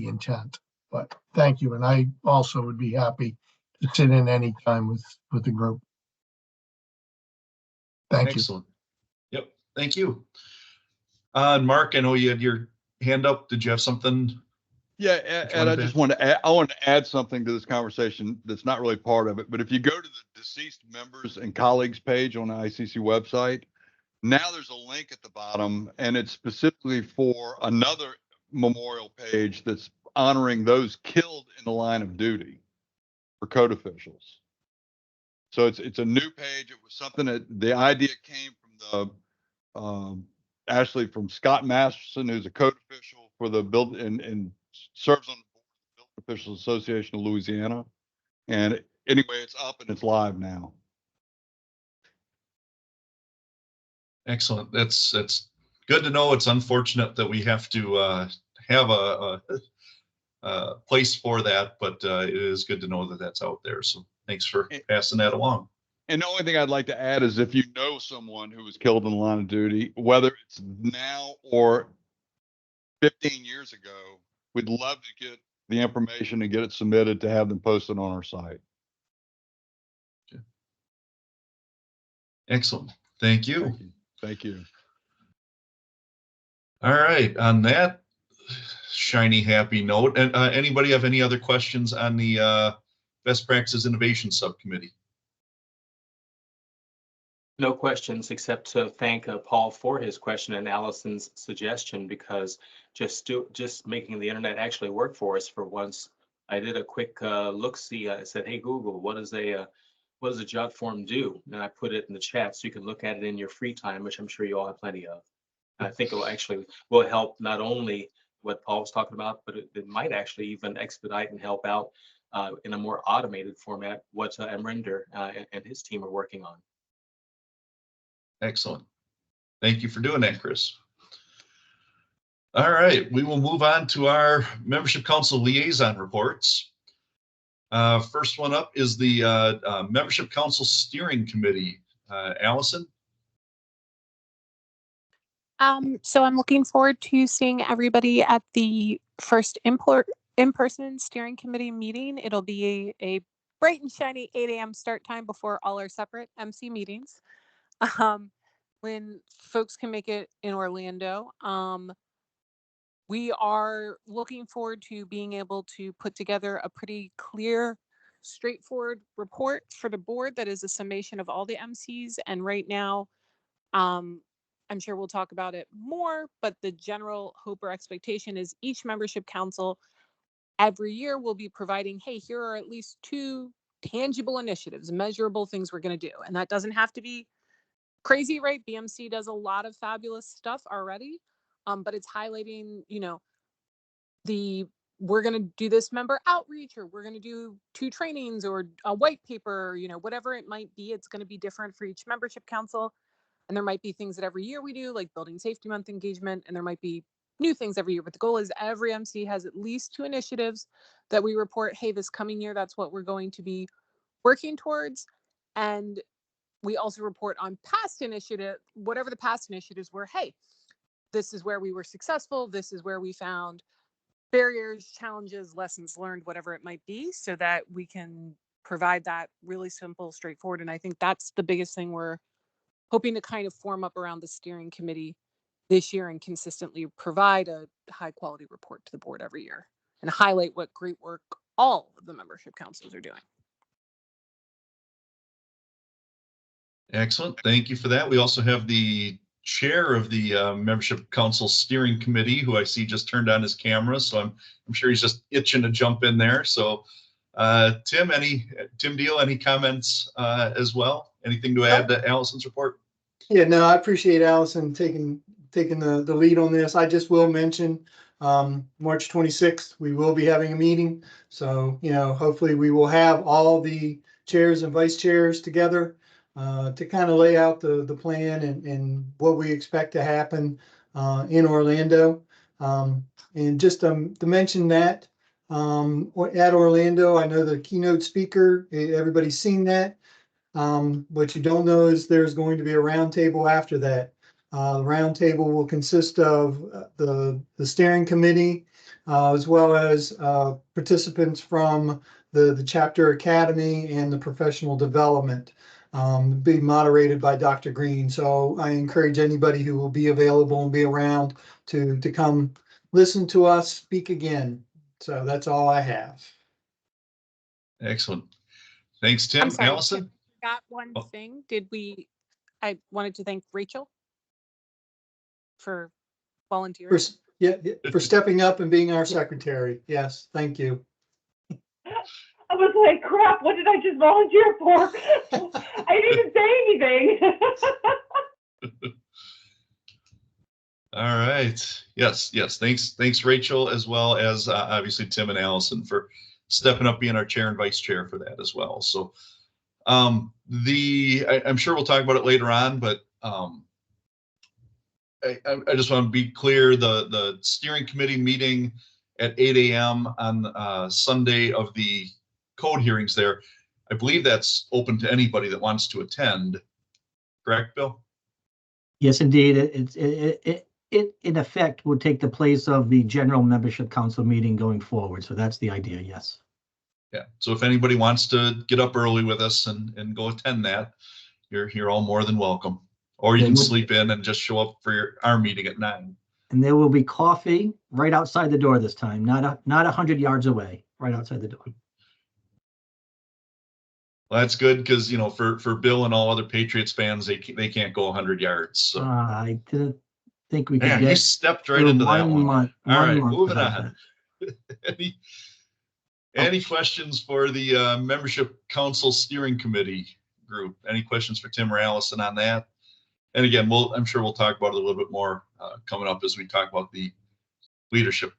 intent. But thank you, and I also would be happy to sit in any time with the group. Thank you.
Excellent. Yep. Thank you. Mark, I know you had your hand up. Did you have something?
Yeah, and I just want to add something to this conversation that's not really part of it. But if you go to the deceased members and colleagues page on the ICC website, now there's a link at the bottom, and it's specifically for another memorial page that's honoring those killed in the line of duty for code officials. So it's a new page. It was something that the idea came from the actually from Scott Masterson, who's a code official for the build and serves on the board of the Building Officials Association of Louisiana. And anyway, it's up and it's live now.
Excellent. That's good to know. It's unfortunate that we have to have a place for that, but it is good to know that that's out there. So thanks for passing that along.
And the only thing I'd like to add is if you know someone who was killed in the line of duty, whether it's now or 15 years ago, we'd love to get the information and get it submitted to have them posted on our site.
Okay. Excellent. Thank you.
Thank you.
All right. On that shiny, happy note, and anybody have any other questions on the Best Practices Innovation Subcommittee?
No questions, except to thank Paul for his question and Allison's suggestion, because just making the internet actually work for us for once. I did a quick look-see. I said, "Hey Google, what does a jot form do?" And I put it in the chat so you can look at it in your free time, which I'm sure you all have plenty of. And I think it will help not only what Paul was talking about, but it might actually even expedite and help out in a more automated format what Amrinder and his team are working on.
Excellent. Thank you for doing that, Chris. All right, we will move on to our Membership Council liaison reports. First one up is the Membership Council Steering Committee. Allison?
So I'm looking forward to seeing everybody at the first in-person steering committee meeting. It'll be a bright and shiny 8 a.m. start time before all our separate MC meetings. When folks can make it in Orlando. We are looking forward to being able to put together a pretty clear, straightforward report for the board that is a summation of all the MCs. And right now, I'm sure we'll talk about it more, but the general hope or expectation is each membership council every year will be providing, hey, here are at least 2 tangible initiatives, measurable things we're going to do. And that doesn't have to be crazy, right? BMC does a lot of fabulous stuff already, but it's highlighting, we're going to do this member outreach, or we're going to do 2 trainings or a white paper, whatever it might be. It's going to be different for each membership council. And there might be things that every year we do, like Building Safety Month engagement, and there might be new things every year. But the goal is every MC has at least 2 initiatives that we report, hey, this coming year, that's what we're going to be working towards. And we also report on past initiative, whatever the past initiatives were. Hey, this is where we were successful. This is where we found barriers, challenges, lessons learned, whatever it might be, so that we can provide that really simple, straightforward. And I think that's the biggest thing we're hoping to kind of form up around the steering committee this year, and consistently provide a high quality report to the board every year and highlight what great work all of the membership councils are doing.
Excellent. Thank you for that. We also have the chair of the membership council steering committee, who I see just turned on his camera. So I'm sure he's just itching to jump in there. So Tim Diehl, any comments as well? Anything to add to Allison's report?
Yeah, no, I appreciate Allison taking the lead on this. I just will mention March 26th, we will be having a meeting. So, hopefully we will have all the chairs and vice chairs together to kind of lay out the plan and what we expect to happen in Orlando. And just to mention that at Orlando, I know the keynote speaker, everybody's seen that. What you don't know is there's going to be a roundtable after that. The roundtable will consist of the steering committee, as well as participants from the chapter academy and the professional development, be moderated by Dr. Green. So I encourage anybody who will be available and be around to come listen to us speak again. So that's all I have.
Excellent. Thanks, Tim.
I'm sorry,
Allison?
Tim, got one thing. I wanted to thank Rachel for volunteering.
For stepping up and being our secretary. Yes, thank you.
I was like, crap, what did I just volunteer for? I didn't even say anything.
All right. Yes. Thanks, Rachel, as well as obviously Tim and Allison for stepping up, being our chair and vice chair for that as well. So I'm sure we'll talk about it later on, but I just want to be clear, the steering committee meeting at 8 a.m. on Sunday of the code hearings there, I believe that's open to anybody that wants to attend. Correct, Bill?
Yes, indeed. It in effect will take the place of the general membership council meeting going forward. So that's the idea. Yes.
Yeah. So if anybody wants to get up early with us and go attend that, you're all more than welcome. Or you can sleep in and just show up for our meeting at 9.
And there will be coffee right outside the door this time, not 100 yards away, right outside the door.
Well, that's good because, for Bill and all other Patriots fans, they can't go 100 yards. So.
I didn't think we could
Man,
get.
you stepped right into that one. All right, moving on. Any questions for the membership council steering committee group? Any questions for Tim or Allison on that? And again, I'm sure we'll talk about it a little bit more coming up as we talk about the leadership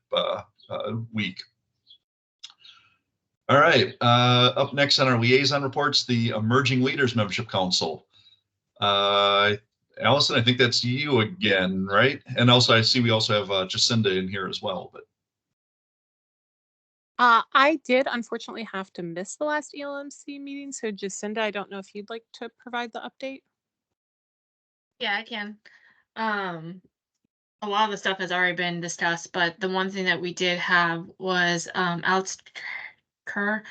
week. All right, up next on our liaison reports, the Emerging Leaders Membership Council. Allison, I think that's you again, right? And also, I see we also have Jacinda in here as well. But
I did unfortunately have to miss the last ELMC meeting, so Jacinda, I don't know if you'd like to provide the update.
Yeah, I can. A lot of the stuff has already been discussed, but the one thing that we did have was Alex Kerr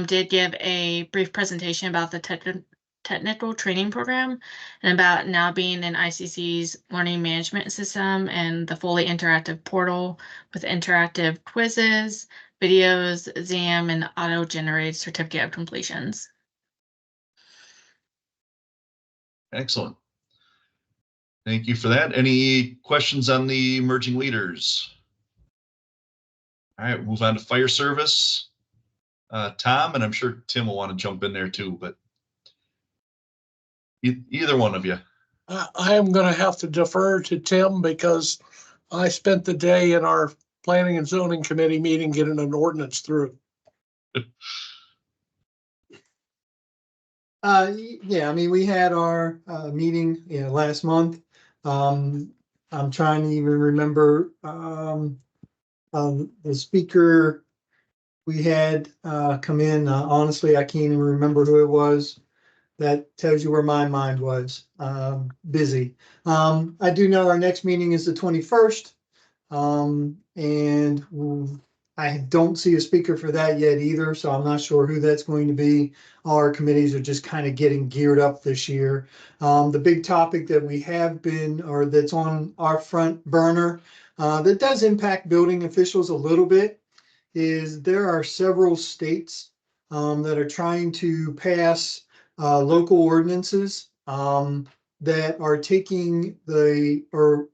did give a brief presentation about the technical training program and about now being in ICC's learning management system and the fully interactive portal with interactive quizzes, videos, exam, and auto-generated certificate of completions.
Excellent. Thank you for that. Any questions on the emerging leaders? All right, move on to fire service. Tom, and I'm sure Tim will want to jump in there too, but either one of you.
I am going to have to defer to Tim because I spent the day in our Planning and Zoning Committee meeting getting an ordinance through.
Yeah, I mean, we had our meeting, last month. I'm trying to even remember the speaker we had come in. Honestly, I can't even remember who it was. That tells you where my mind was. Busy. I do know our next meeting is the 21st. And I don't see a speaker for that yet either, so I'm not sure who that's going to be. Our committees are just kind of getting geared up this year. The big topic that we have been, or that's on our front burner, that does impact building officials a little bit, is there are several states that are trying to pass local ordinances that are taking or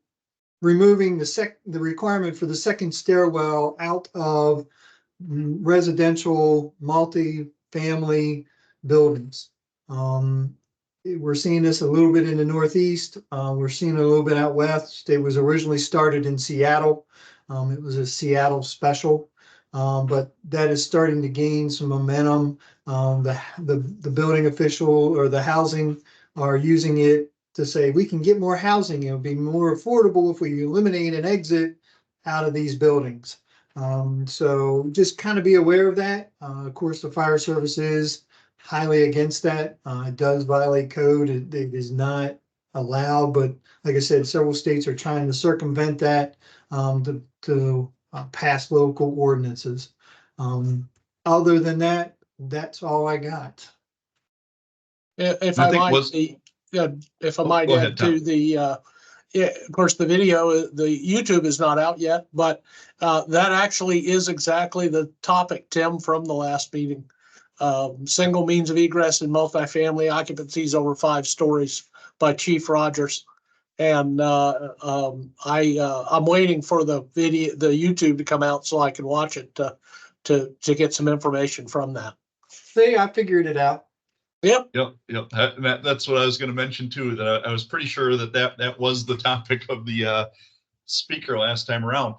removing the requirement for the second stairwell out of residential multi-family buildings. We're seeing this a little bit in the Northeast. We're seeing it a little bit out West. It was originally started in Seattle. It was a Seattle special, but that is starting to gain some momentum. The building official or the housing are using it to say we can get more housing. It'll be more affordable if we eliminate an exit out of these buildings. So just kind of be aware of that. Of course, the fire service is highly against that. It does violate code. It is not allowed, but like I said, several states are trying to circumvent that to pass local ordinances. Other than that, that's all I got.
If I might add to the, of course, the video, the YouTube is not out yet, but that actually is exactly the topic, Tim, from the last meeting. Single means of egress in multifamily occupancies over 5 stories by Chief Rogers. And I'm waiting for the video, the YouTube to come out so I can watch it to get some information from that.
See, I figured it out.
Yep.
That's what I was going to mention too, that I was pretty sure that was the topic of the speaker last time around.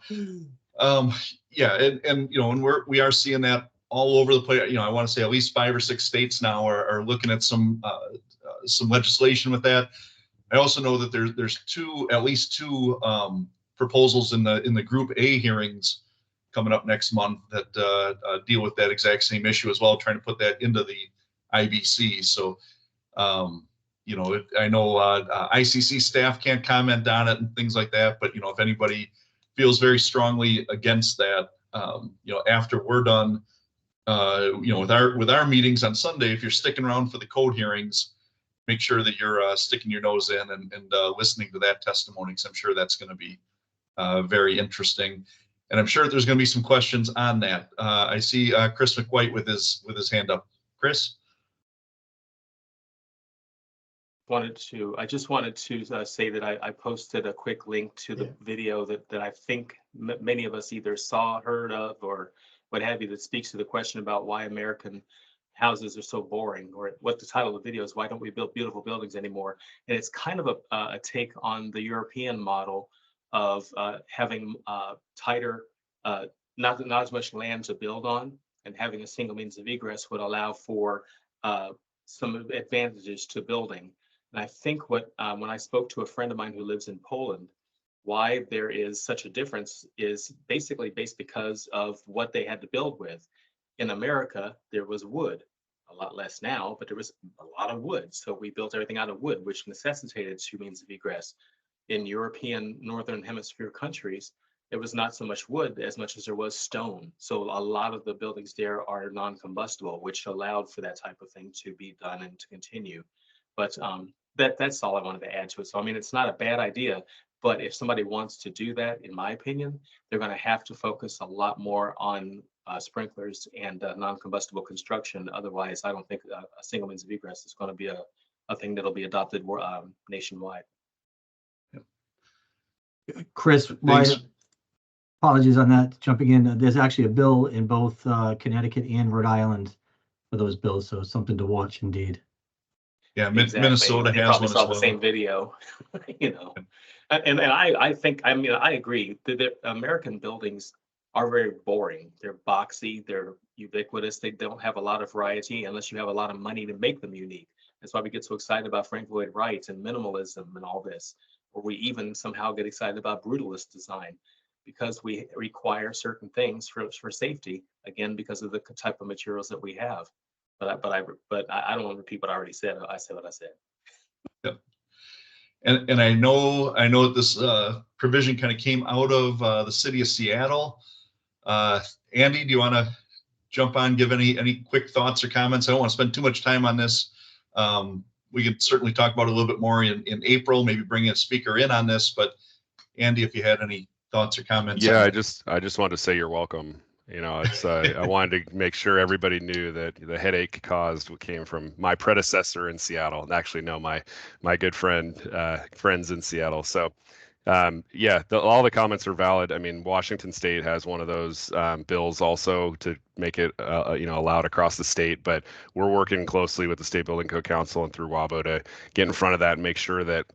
Yeah, and we are seeing that all over the place. I want to say at least 5 or 6 states now are looking at some legislation with that. I also know that there's at least two proposals in the Group A hearings coming up next month that deal with that exact same issue as well, trying to put that into the IBC. So, I know ICC staff can't comment on it and things like that, but if anybody feels very strongly against that, after we're done, with our meetings on Sunday, if you're sticking around for the code hearings, make sure that you're sticking your nose in and listening to that testimony, because I'm sure that's going to be very interesting. And I'm sure there's going to be some questions on that. I see Chris McWhite with his hand up. Chris?
I just wanted to say that I posted a quick link to the video that I think many of us either saw, heard of, or what have you, that speaks to the question about why American houses are so boring, or what the title of the video is, why don't we build beautiful buildings anymore? And it's kind of a take on the European model of having tighter, not as much land to build on, and having a single means of egress would allow for some advantages to building. And I think when I spoke to a friend of mine who lives in Poland, why there is such a difference is basically based because of what they had to build with. In America, there was wood, a lot less now, but there was a lot of wood. So we built everything out of wood, which necessitated 2 means of egress. In European Northern Hemisphere countries, there was not so much wood as much as there was stone. So a lot of the buildings there are non-combustible, which allowed for that type of thing to be done and to continue. But that's all I wanted to add to it. So, I mean, it's not a bad idea, but if somebody wants to do that, in my opinion, they're going to have to focus a lot more on sprinklers and non-combustible construction. Otherwise, I don't think a single means of egress is going to be a thing that'll be adopted nationwide.
Chris, apologies on that, jumping in. There's actually a bill in both Connecticut and Rhode Island for those bills, so something to watch indeed.
Yeah,
Exactly.
Minnesota
They
has
probably
one
saw
as
the
well.
same video, you know. And I think, I mean, I agree. The American buildings are very boring. They're boxy, they're ubiquitous. They don't have a lot of variety unless you have a lot of money to make them unique. That's why we get so excited about Frank Lloyd Wright and minimalism and all this, or we even somehow get excited about brutalist design because we require certain things for safety, again, because of the type of materials that we have. But I don't want to repeat what I already said. I said what I said.
Yep. And I know that this provision kind of came out of the city of Seattle. Andy, do you want to jump on, give any quick thoughts or comments? I don't want to spend too much time on this. We could certainly talk about it a little bit more in April, maybe bring a speaker in on this. But Andy, if you had any thoughts or comments.
Yeah, I just wanted to say you're welcome. You know, it's I wanted to make sure everybody knew that the headache caused what came from my predecessor in Seattle, and actually no, my good friends in Seattle. So yeah, all the comments are valid. I mean, Washington State has one of those bills also to make it you know, allowed across the state, but we're working closely with the State Building Code Council and through WABO to get in front of that and make sure that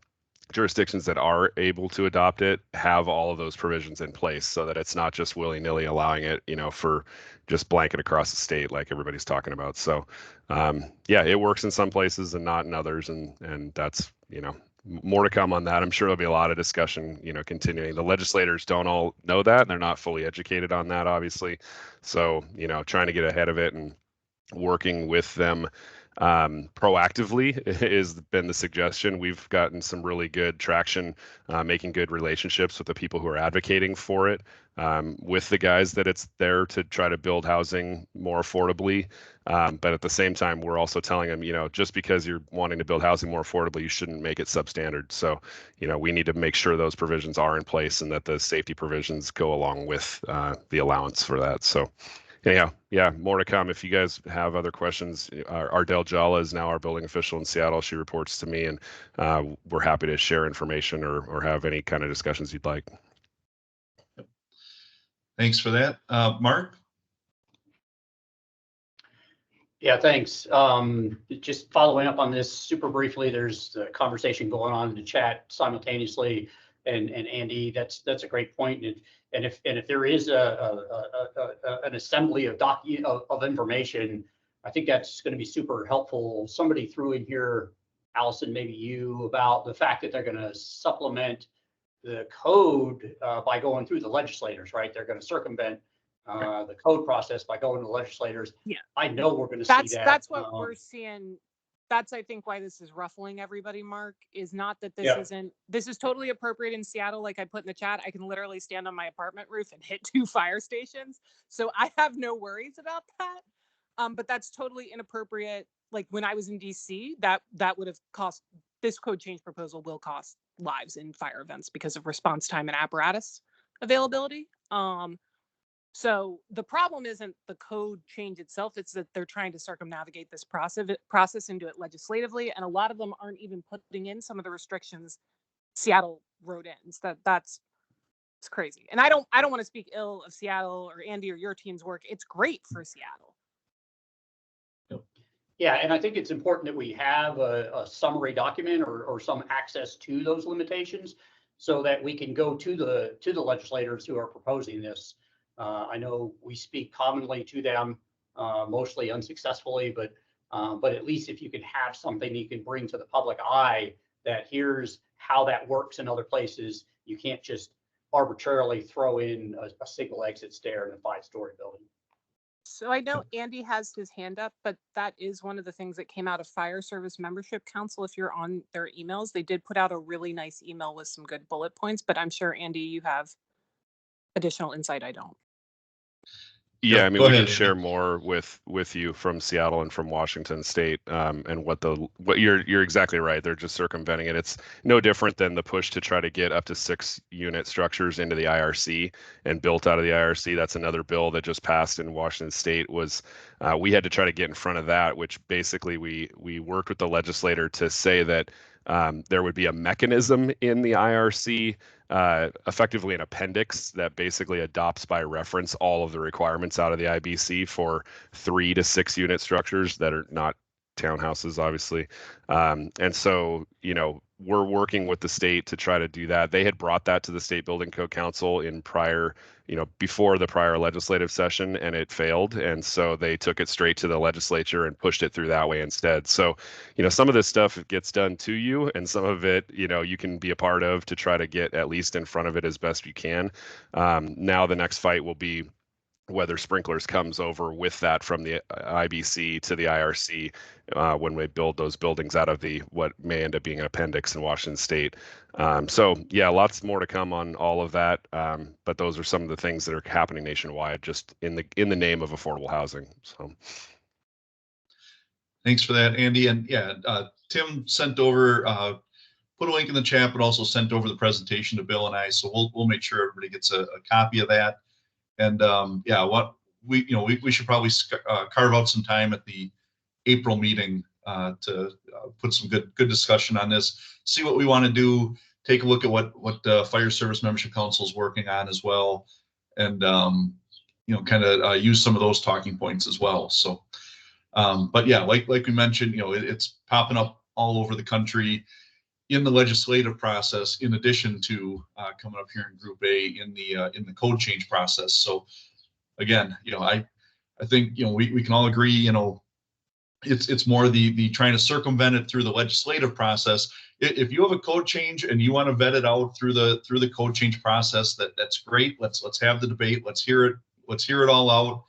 jurisdictions that are able to adopt it have all of those provisions in place so that it's not just willy-nilly allowing it, you know, for just blanket across the state like everybody's talking about. So yeah, it works in some places and not in others, and that's, you know, more to come on that. I'm sure there'll be a lot of discussion, you know, continuing. The legislators don't all know that, and they're not fully educated on that, obviously. So, you know, trying to get ahead of it and working with them proactively has been the suggestion. We've gotten some really good traction, making good relationships with the people who are advocating for it, with the guys that it's there to try to build housing more affordably. But at the same time, we're also telling them, you know, just because you're wanting to build housing more affordably, you shouldn't make it substandard. So, you know, we need to make sure those provisions are in place and that the safety provisions go along with the allowance for that. So anyhow, yeah, more to come. If you guys have other questions, Ardell Jala is now our building official in Seattle. She reports to me, and we're happy to share information or have any kind of discussions you'd like.
Thanks for that. Mark?
Yeah, thanks. Just following up on this super briefly, there's a conversation going on in the chat simultaneously. And Andy, that's a great point. And if there is an assembly of information, I think that's going to be super helpful. Somebody threw in here, Allison, maybe you, about the fact that they're going to supplement the code by going through the legislators, right? They're going to circumvent the code process by going to the legislators.
Yeah,
I know we're going to see that.
That's what we're seeing. That's, I think, why this is ruffling everybody, Mark, is not that this isn't, this is totally appropriate in Seattle. Like I put in the chat, I can literally stand on my apartment roof and hit 2 fire stations. So I have no worries about that. But that's totally inappropriate. Like when I was in DC, that would have cost, this code change proposal will cost lives in fire events because of response time and apparatus availability. So the problem isn't the code change itself, it's that they're trying to circumnavigate this process and do it legislatively. And a lot of them aren't even putting in some of the restrictions Seattle wrote in. So it's crazy. And I don't want to speak ill of Seattle or Andy or your team's work. It's great for Seattle.
Yeah, and I think it's important that we have a summary document or some access to those limitations so that we can go to the legislators who are proposing this. I know we speak commonly to them, mostly unsuccessfully, but at least if you can have something you can bring to the public eye that here's how that works in other places, you can't just arbitrarily throw in a single exit stair in a 5-story building.
So I know Andy has his hand up, but that is one of the things that came out of Fire Service Membership Council. If you're on their emails, they did put out a really nice email with some good bullet points, but I'm sure, Andy, you have additional insight I don't.
Yeah, I mean, we can share more with you from Seattle and from Washington State, and what you're exactly right. They're just circumventing it. It's no different than the push to try to get up to 6-unit structures into the IRC and built out of the IRC. That's another bill that just passed in Washington State. Was we had to try to get in front of that, which basically we worked with the legislator to say that there would be a mechanism in the IRC effectively an appendix that basically adopts by reference all of the requirements out of the IBC for 3 to 6 unit structures that are not townhouses, obviously. And so, you know, we're working with the state to try to do that. They had brought that to the State Building Code Council in prior, you know, before the prior legislative session, and it failed. And so they took it straight to the legislature and pushed it through that way instead. So, you know, some of this stuff gets done to you, and some of it, you know, you can be a part of to try to get at least in front of it as best you can. Now the next fight will be whether sprinklers comes over with that from the IBC to the IRC when we build those buildings out of the what may end up being an appendix in Washington State. So yeah, lots more to come on all of that. But those are some of the things that are happening nationwide, just in the name of affordable housing. So
thanks for that, Andy. And yeah, Tim sent over, put a link in the chat, but also sent over the presentation to Bill and I. So we'll make sure everybody gets a copy of that. And yeah, what we should probably carve out some time at the April meeting to put some good discussion on this. See what we want to do. Take a look at what Fire Service Membership Council is working on as well, and you know, kind of use some of those talking points as well. So, but yeah, like we mentioned, you know, it's popping up all over the country in the legislative process, in addition to coming up here in Group A in the code change process. So again, you know, I think, you know, we can all agree, you know, it's more the trying to circumvent it through the legislative process. If you have a code change and you want to vet it out through the code change process, that's great. Let's have the debate. Let's hear it all out.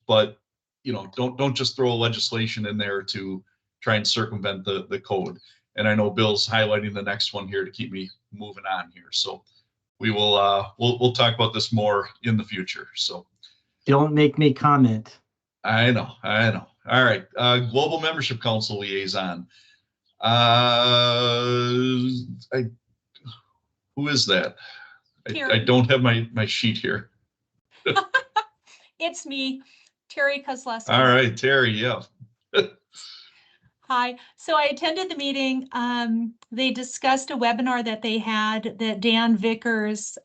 But you know, don't just throw legislation in there to try and circumvent the code. And I know Bill's highlighting the next one here to keep me moving on here. So we will we'll talk about this more in the future. So
don't make me comment.
I know. All right. Global Membership Council Liaison. Who is that? I don't have my sheet here.
It's me, Terry Kozlowski.
All right, Terry. Yeah.
Hi. So I attended the meeting. They discussed a webinar that they had that Dan Vickers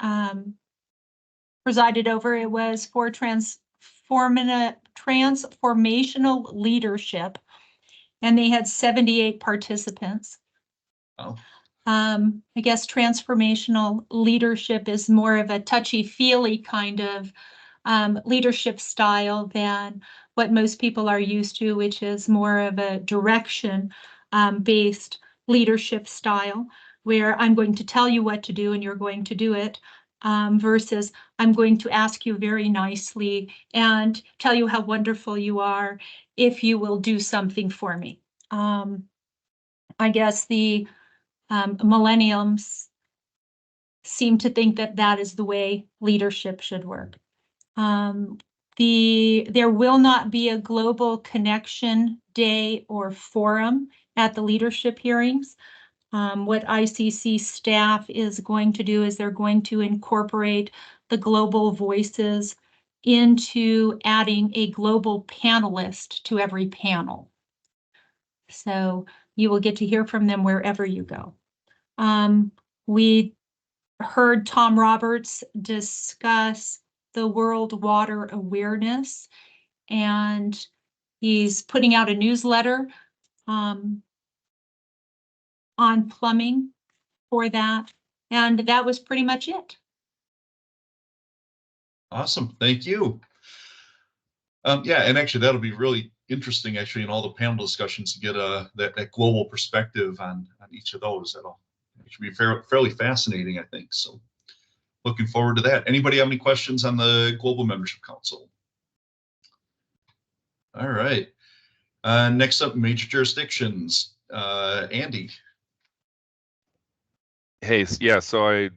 presided over. It was for transformational leadership, and they had 78 participants.
Oh.
I guess transformational leadership is more of a touchy-feely kind of leadership style than what most people are used to, which is more of a direction based leadership style, where I'm going to tell you what to do and you're going to do it, versus I'm going to ask you very nicely and tell you how wonderful you are if you will do something for me. I guess the millenniums seem to think that that is the way leadership should work. There will not be a global connection day or forum at the leadership hearings. What ICC staff is going to do is they're going to incorporate the global voices into adding a global panelist to every panel. So you will get to hear from them wherever you go. We heard Tom Roberts discuss the World Water Awareness, and he's putting out a newsletter on plumbing for that, and that was pretty much it.
Awesome, thank you. Yeah, and actually that'll be really interesting actually in all the panel discussions to get that global perspective on each of those. That'll actually be fairly fascinating, I think. So looking forward to that. Anybody have any questions on the Global Membership Council? All right. Next up, major jurisdictions. Andy.
Hey, yeah, so I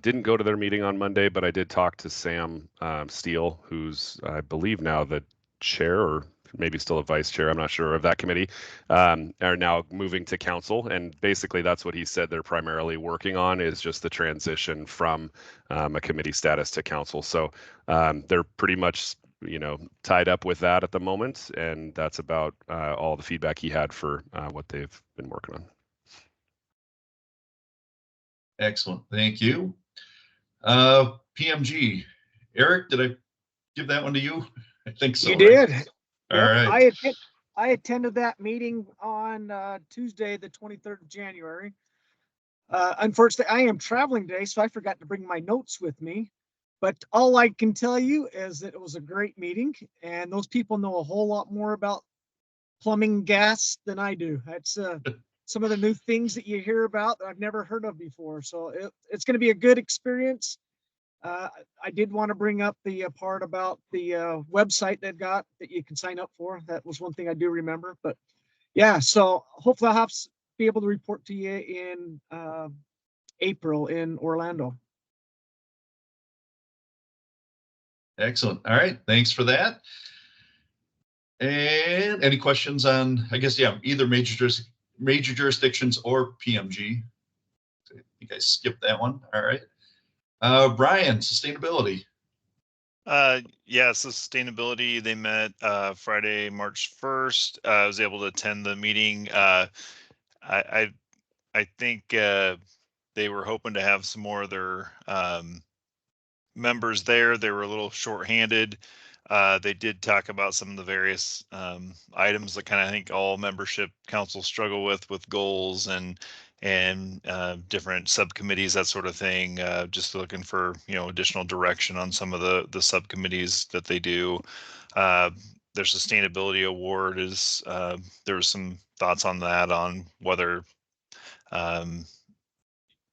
didn't go to their meeting on Monday, but I did talk to Sam Steele, who's, I believe, now the chair, or maybe still a vice chair, I'm not sure, of that committee, are now moving to council. And basically that's what he said they're primarily working on, is just the transition from a committee status to council. So they're pretty much, you know, tied up with that at the moment. And that's about all the feedback he had for what they've been working on.
Excellent, thank you. PMG. Eric, did I give that one to you? I think so.
You did.
All
Yep,
right.
I attended that meeting on Tuesday, the 23rd of January. Unfortunately, I am traveling today, so I forgot to bring my notes with me. But all I can tell you is that it was a great meeting, and those people know a whole lot more about plumbing gas than I do. That's some of the new things that you hear about that I've never heard of before. So it's going to be a good experience. I did want to bring up the part about the website they've got that you can sign up for. That was one thing I do remember. But yeah, so hopefully I'll be able to report to you in April in Orlando.
Excellent. All right. Thanks for that. And any questions on, I guess, yeah, either major jurisdictions or PMG? I think I skipped that one. All right. Brian, sustainability.
Yeah, sustainability. They met Friday, March 1st. I was able to attend the meeting. I think they were hoping to have some more of their members there. They were a little short-handed. They did talk about some of the various items that kind of I think all membership councils struggle with goals and different subcommittees, that sort of thing. Just looking for additional direction on some of the subcommittees that they do. Their sustainability award is there was some thoughts on that, on whether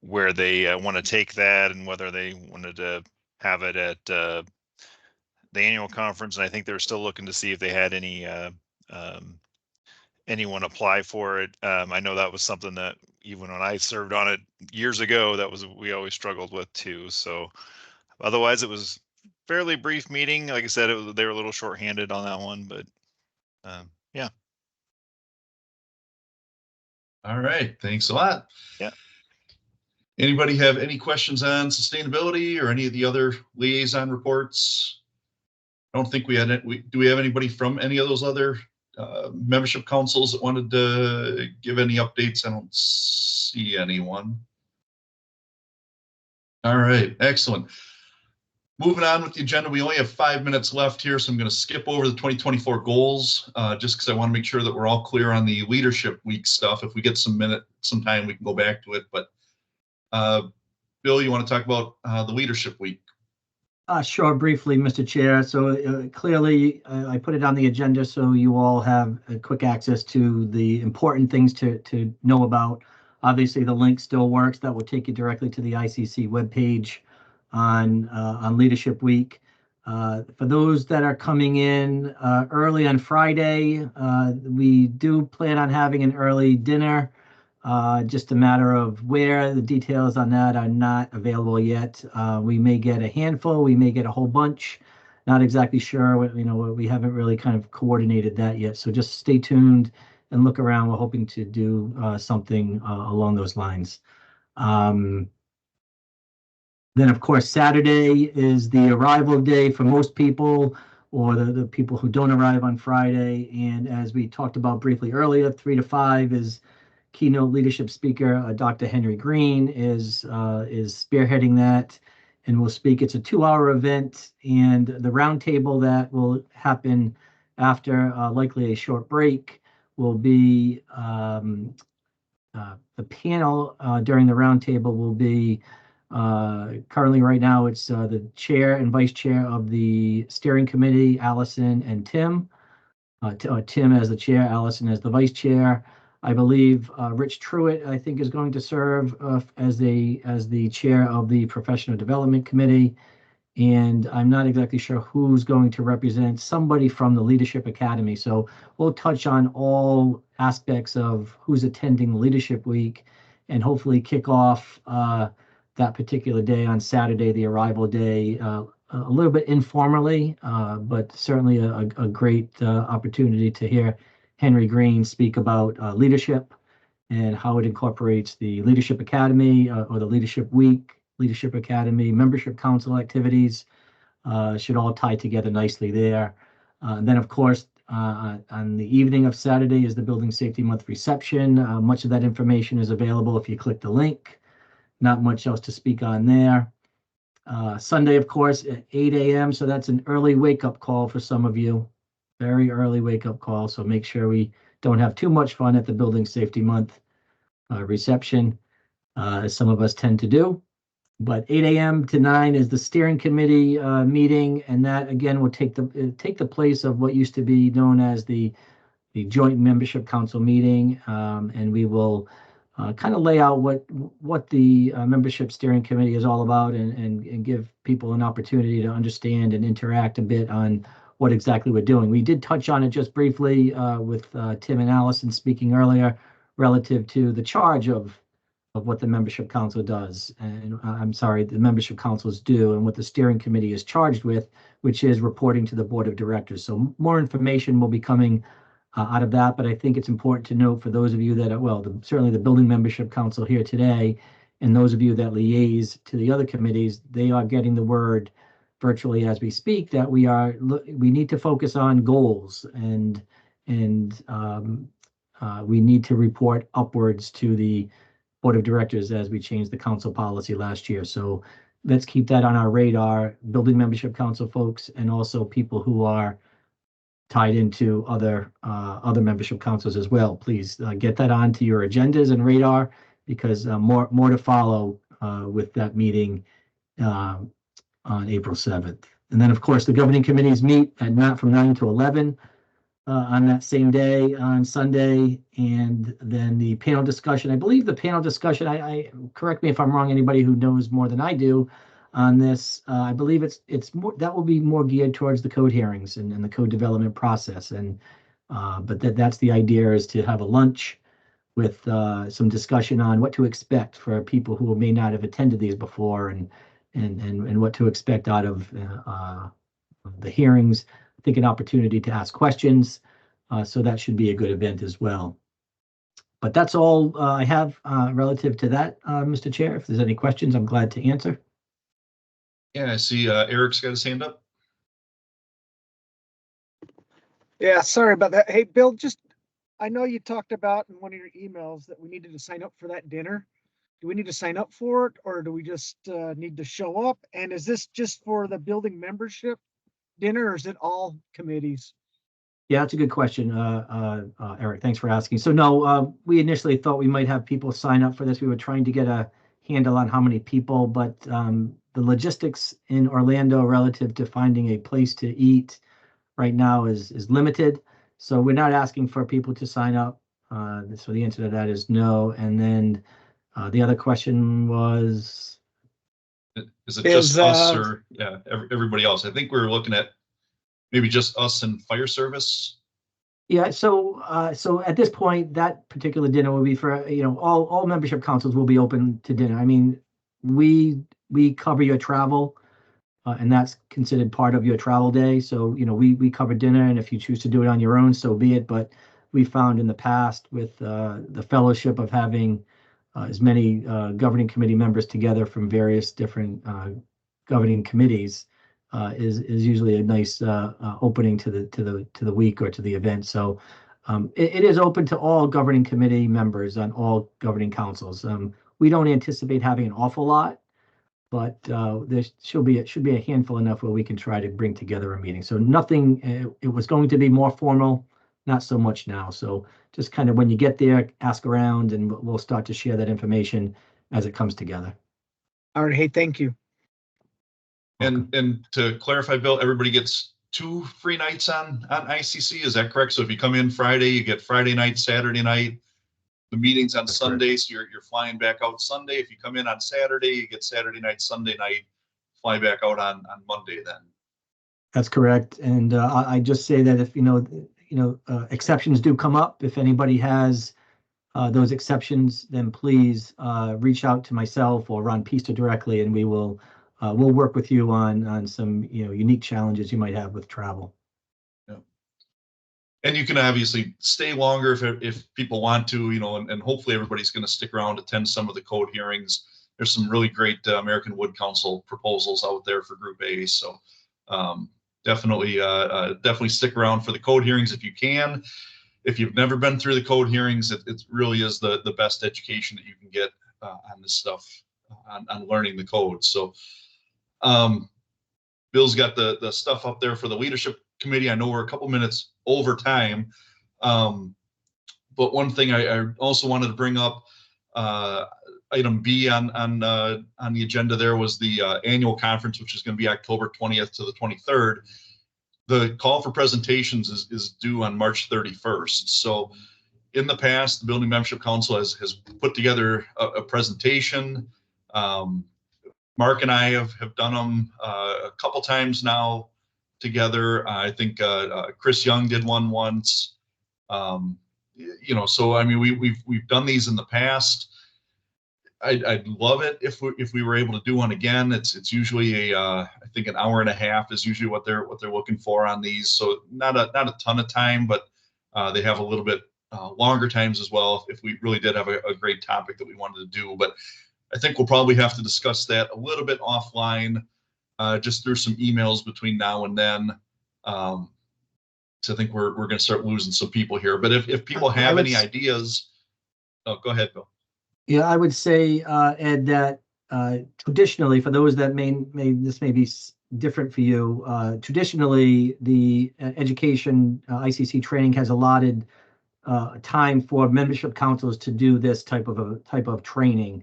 where they want to take that and whether they wanted to have it at the annual conference. And I think they're still looking to see if they had anyone apply for it. I know that was something that even when I served on it years ago, we always struggled with too. So otherwise it was fairly brief meeting. Like I said, they were a little short-handed on that one, but yeah.
All right. Thanks a lot.
Yeah.
Anybody have any questions on sustainability or any of the other liaison reports? I don't think we had it. Do we have anybody from any of those other membership councils that wanted to give any updates? I don't see anyone. All right, excellent. Moving on with the agenda, we only have 5 minutes left here, so I'm going to skip over the 2024 goals just because I want to make sure that we're all clear on the leadership week stuff. If we get some time, we can go back to it. But Bill, you want to talk about the leadership week?
Sure, briefly, Mr. Chair. So clearly, I put it on the agenda so you all have quick access to the important things to know about. Obviously, the link still works. That will take you directly to the ICC webpage on Leadership Week. For those that are coming in early on Friday, we do plan on having an early dinner. Just a matter of where. The details on that are not available yet. We may get a handful, we may get a whole bunch. Not exactly sure. We haven't really kind of coordinated that yet. So just stay tuned and look around. We're hoping to do something along those lines. Then, of course, Saturday is the arrival day for most people, or the people who don't arrive on Friday. And as we talked about briefly earlier, 3 to 5 is keynote leadership speaker Dr. Henry Green is spearheading that and will speak. It's a 2-hour event, and the roundtable that will happen after likely a short break will be the panel during the roundtable will be currently right now it's the chair and vice chair of the steering committee, Allison and Tim. Tim as the chair, Allison as the vice chair. I believe Rich Truitt, I think, is going to serve as the chair of the Professional Development Committee. And I'm not exactly sure who's going to represent somebody from the Leadership Academy. So we'll touch on all aspects of who's attending Leadership Week and hopefully kick off that particular day on Saturday, the arrival day, a little bit informally, but certainly a great opportunity to hear Henry Green speak about leadership and how it incorporates the Leadership Academy or the Leadership Week, Leadership Academy, Membership Council activities should all tie together nicely there. Then, of course, on the evening of Saturday is the Building Safety Month reception. Much of that information is available if you click the link. Not much else to speak on there. Sunday, of course, at 8 a.m. So that's an early wake-up call for some of you. Very early wake-up call. So make sure we don't have too much fun at the Building Safety Month reception, as some of us tend to do. But 8 a.m. to 9 is the steering committee meeting, and that again will take the place of what used to be known as the joint membership council meeting, and we will kind of lay out what the membership steering committee is all about, and give people an opportunity to understand and interact a bit on what exactly we're doing. We did touch on it just briefly with Tim and Allison speaking earlier relative to the charge of what the membership council does, and I'm sorry, the membership councils do, and what the steering committee is charged with, which is reporting to the board of directors. So more information will be coming out of that, but I think it's important to note for those of you that are, well, certainly the building membership council here today, and those of you that liaise to the other committees, they are getting the word virtually as we speak that we need to focus on goals, and we need to report upwards to the board of directors as we changed the council policy last year. So let's keep that on our radar, building membership council folks, and also people who are tied into other membership councils as well. Please get that onto your agendas and radar, because more to follow with that meeting on April 7th. And then, of course, the governing committees meet from 9 to 11 on that same day on Sunday, and then the panel discussion. I believe the panel discussion, I correct me if I'm wrong, anybody who knows more than I do on this, I believe it's more, that will be more geared towards the code hearings and the code development process, and but that's the idea, is to have a lunch with some discussion on what to expect for people who may not have attended these before, and what to expect out of the hearings. I think an opportunity to ask questions, so that should be a good event as well. But that's all I have relative to that, Mr. Chair. If there's any questions, I'm glad to answer.
Yeah, I see Eric's got his hand up.
Yeah, sorry about that. Hey, Bill, I know you talked about in one of your emails that we needed to sign up for that dinner. Do we need to sign up for it, or do we just need to show up? And is this just for the building membership dinner, or is it all committees?
Yeah, that's a good question, Eric. Thanks for asking. So no, we initially thought we might have people sign up for this. We were trying to get a handle on how many people, but the logistics in Orlando relative to finding a place to eat right now is limited. So we're not asking for people to sign up. So the answer to that is no. And then the other question was,
is it just us, or yeah, everybody else? I think we were looking at maybe just us and fire service.
Yeah, so at this point, that particular dinner will be for, all membership councils will be open to dinner. I mean, we cover your travel, and that's considered part of your travel day. So, we cover dinner, and if you choose to do it on your own, so be it. But we found in the past with the fellowship of having as many governing committee members together from various different governing committees is usually a nice opening to the week or to the event. So it is open to all governing committee members on all governing councils. We don't anticipate having an awful lot, but there should be a handful enough where we can try to bring together a meeting. So nothing. It was going to be more formal, not so much now. So just kind of when you get there, ask around, and we'll start to share that information as it comes together.
All right. Hey, thank you.
And to clarify, Bill, everybody gets 2 free nights on ICC. Is that correct? So if you come in Friday, you get Friday night, Saturday night. The meeting's on Sunday, so you're flying back out Sunday. If you come in on Saturday, you get Saturday night, Sunday night, fly back out on Monday then.
That's correct. And I just say that if exceptions do come up, if anybody has those exceptions, then please reach out to myself or Ron Pista directly, and we'll work with you on some unique challenges you might have with travel.
Yeah. And you can obviously stay longer if people want to, and hopefully everybody's going to stick around, attend some of the code hearings. There's some really great American Wood Council proposals out there for Group A. So definitely stick around for the code hearings if you can. If you've never been through the code hearings, it really is the best education that you can get on this stuff, on learning the code. So Bill's got the stuff up there for the leadership committee. I know we're a couple minutes over time. But one thing I also wanted to bring up, item B on the agenda there was the annual conference, which is going to be October 20th to the 23rd. The call for presentations is due on March 31st. So in the past, the Building Membership Council has put together a presentation. Mark and I have done them a couple times now together. I think Chris Young did one once. You know, so I mean, we've done these in the past. I'd love it if we were able to do one again. It's usually I think an hour and a half is usually what they're looking for on these. So not a ton of time, but they have a little bit longer times as well if we really did have a great topic that we wanted to do. But I think we'll probably have to discuss that a little bit offline, just through some emails between now and then. So I think we're going to start losing some people here. But if people have any ideas, oh, go ahead, Bill.
Yeah, I would say, Ed, that traditionally, for those that this may be different for you, traditionally the education ICC training has allotted time for membership councils to do this type of training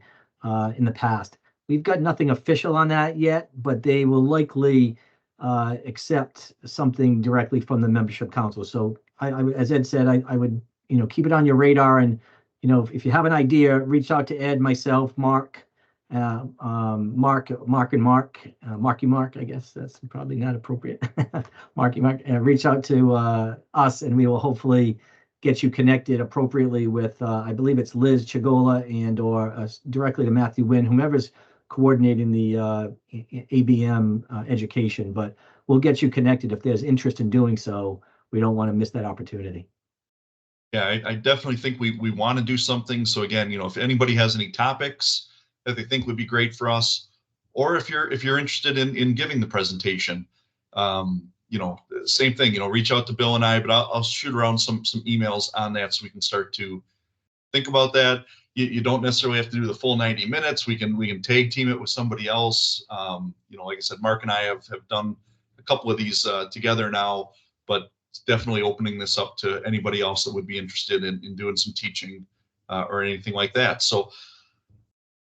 in the past. We've got nothing official on that yet, but they will likely accept something directly from the membership council. So as Ed said, I would, keep it on your radar, and if you have an idea, reach out to Ed, myself, Mark, Marky Mark, I guess that's probably not appropriate. Marky Mark, reach out to us, and we will hopefully get you connected appropriately with, I believe it's Liz Chigola or directly to Matthew Wynn, whomever's coordinating the ABM education. But we'll get you connected if there's interest in doing so. We don't want to miss that opportunity.
Yeah, I definitely think we want to do something. So again, if anybody has any topics that they think would be great for us, or if you're interested in giving the presentation, same thing, reach out to Bill and I, but I'll shoot around some emails on that so we can start to think about that. You don't necessarily have to do the full 90 minutes. We can tag team it with somebody else. Like I said, Mark and I have done a couple of these together now, but it's definitely opening this up to anybody else that would be interested in doing some teaching or anything like that. So,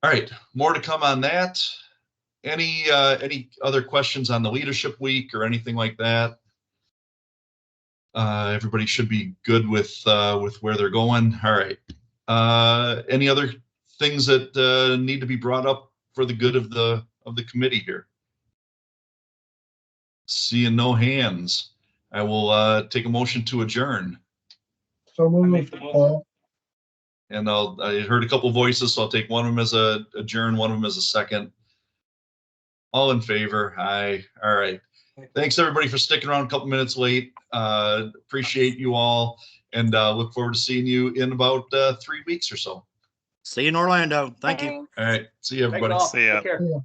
all right, more to come on that. Any other questions on the leadership week or anything like that? Everybody should be good with where they're going. All right. Any other things that need to be brought up for the good of the committee here? Seeing no hands, I will take a motion to adjourn.
So moved.
And I heard a couple voices, so I'll take one of them as a adjourn, one of them as a second. All in favor? Aye. All right. Thanks everybody for sticking around a couple minutes late. Appreciate you all, and look forward to seeing you in about 3 weeks or so.
See you in Orlando. Thank you.
All right. See you, everybody.
See ya.
Yeah.